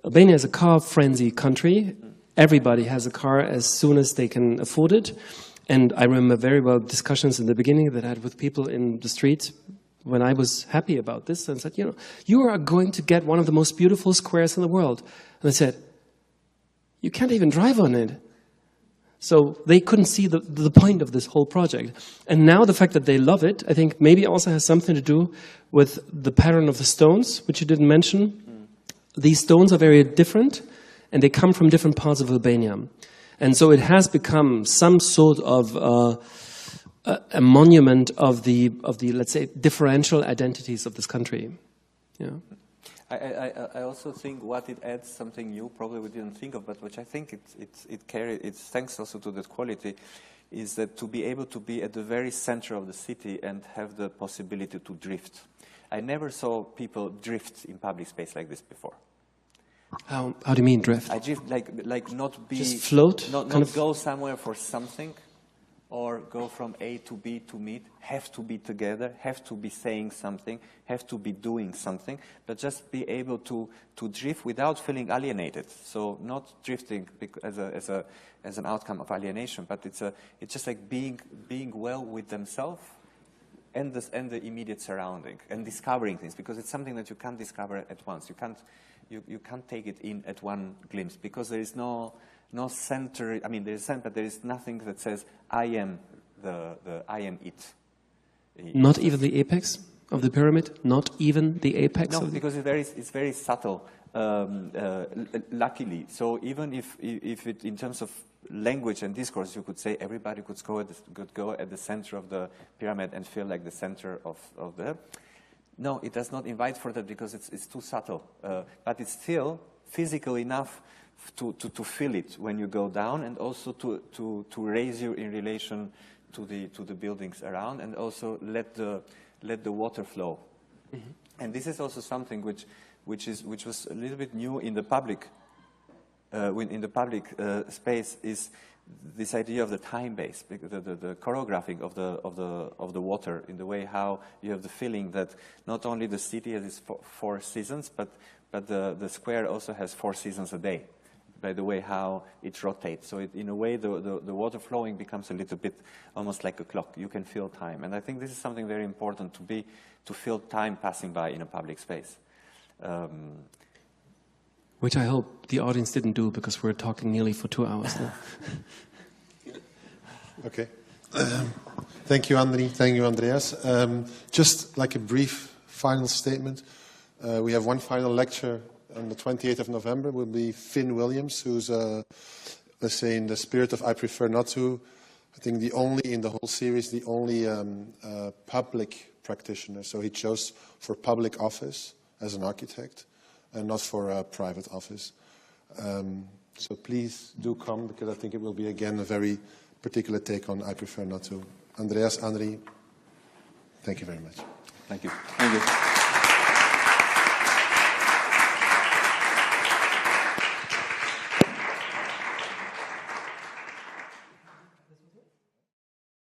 Albania is a car-frenzy country. Everybody has a car as soon as they can afford it. And I remember very well discussions in the beginning that I had with people in the street when I was happy about this and said, you are going to get one of the most beautiful squares in the world. And I said, you can't even drive on it. So they couldn't see the point of this whole project. And now the fact that they love it, I think maybe also has something to do with the pattern of the stones, which you didn't mention. These stones are very different, and they come from different parts of Albania. And so it has become some sort of a monument of the let's say differential identities of this country. Yeah. I also think what it adds, something new, probably we didn't think of, but which I think it's thanks also to that quality, is that to be able to be at the very center of the city and have the possibility to drift. I never saw people drift in public space like this before. How do you mean drift? I drift like not be just float, not go somewhere for something, or go from A to B to meet, have to be together, have to be saying something, have to be doing something, but just be able to drift without feeling alienated. So not drifting as an outcome of alienation, but it's just like being well with themselves and the immediate surrounding and discovering things, because it's something that you can't discover at once. You can't take it in at one glimpse, because there is no center. I mean, there is center, but there is nothing that says I am I am it. Not even the apex of the pyramid. Not even the apex. No, because it's very subtle. Luckily, so even if it, in terms of language and discourse, you could say everybody could go at the center of the pyramid and feel like the center of the. No, it does not invite for that, because it's too subtle. But it's still physical enough to feel it when you go down, and also to raise you in relation to the buildings around, and also let the water flow. Mm-hmm. And this is also something which was a little bit new in the public space, is this idea of the time base, the choreographing of the water, in the way how you have the feeling that not only the city has its four seasons, but the square also has 4 seasons a day, by the way how it rotates. So in a way, the water flowing becomes a little bit almost like a clock. You can feel time, and I think this is something very important, to feel time passing by in a public space. Which I hope the audience didn't do, because we're talking nearly for 2 hours now. Okay. Thank you, Anri. Thank you, Andreas. Just like a brief final statement, we have one final lecture on the 28th of November. Will be Finn Williams, who's, let's say, in the spirit of I Prefer Not To, I think the only, in the whole series, the only public practitioner. So he chose for public office as an architect, and not for a private office. So please do come, because I think it will be, again, a very particular take on I Prefer Not To. Andreas, Anri, thank you very much. Thank you. Thank you.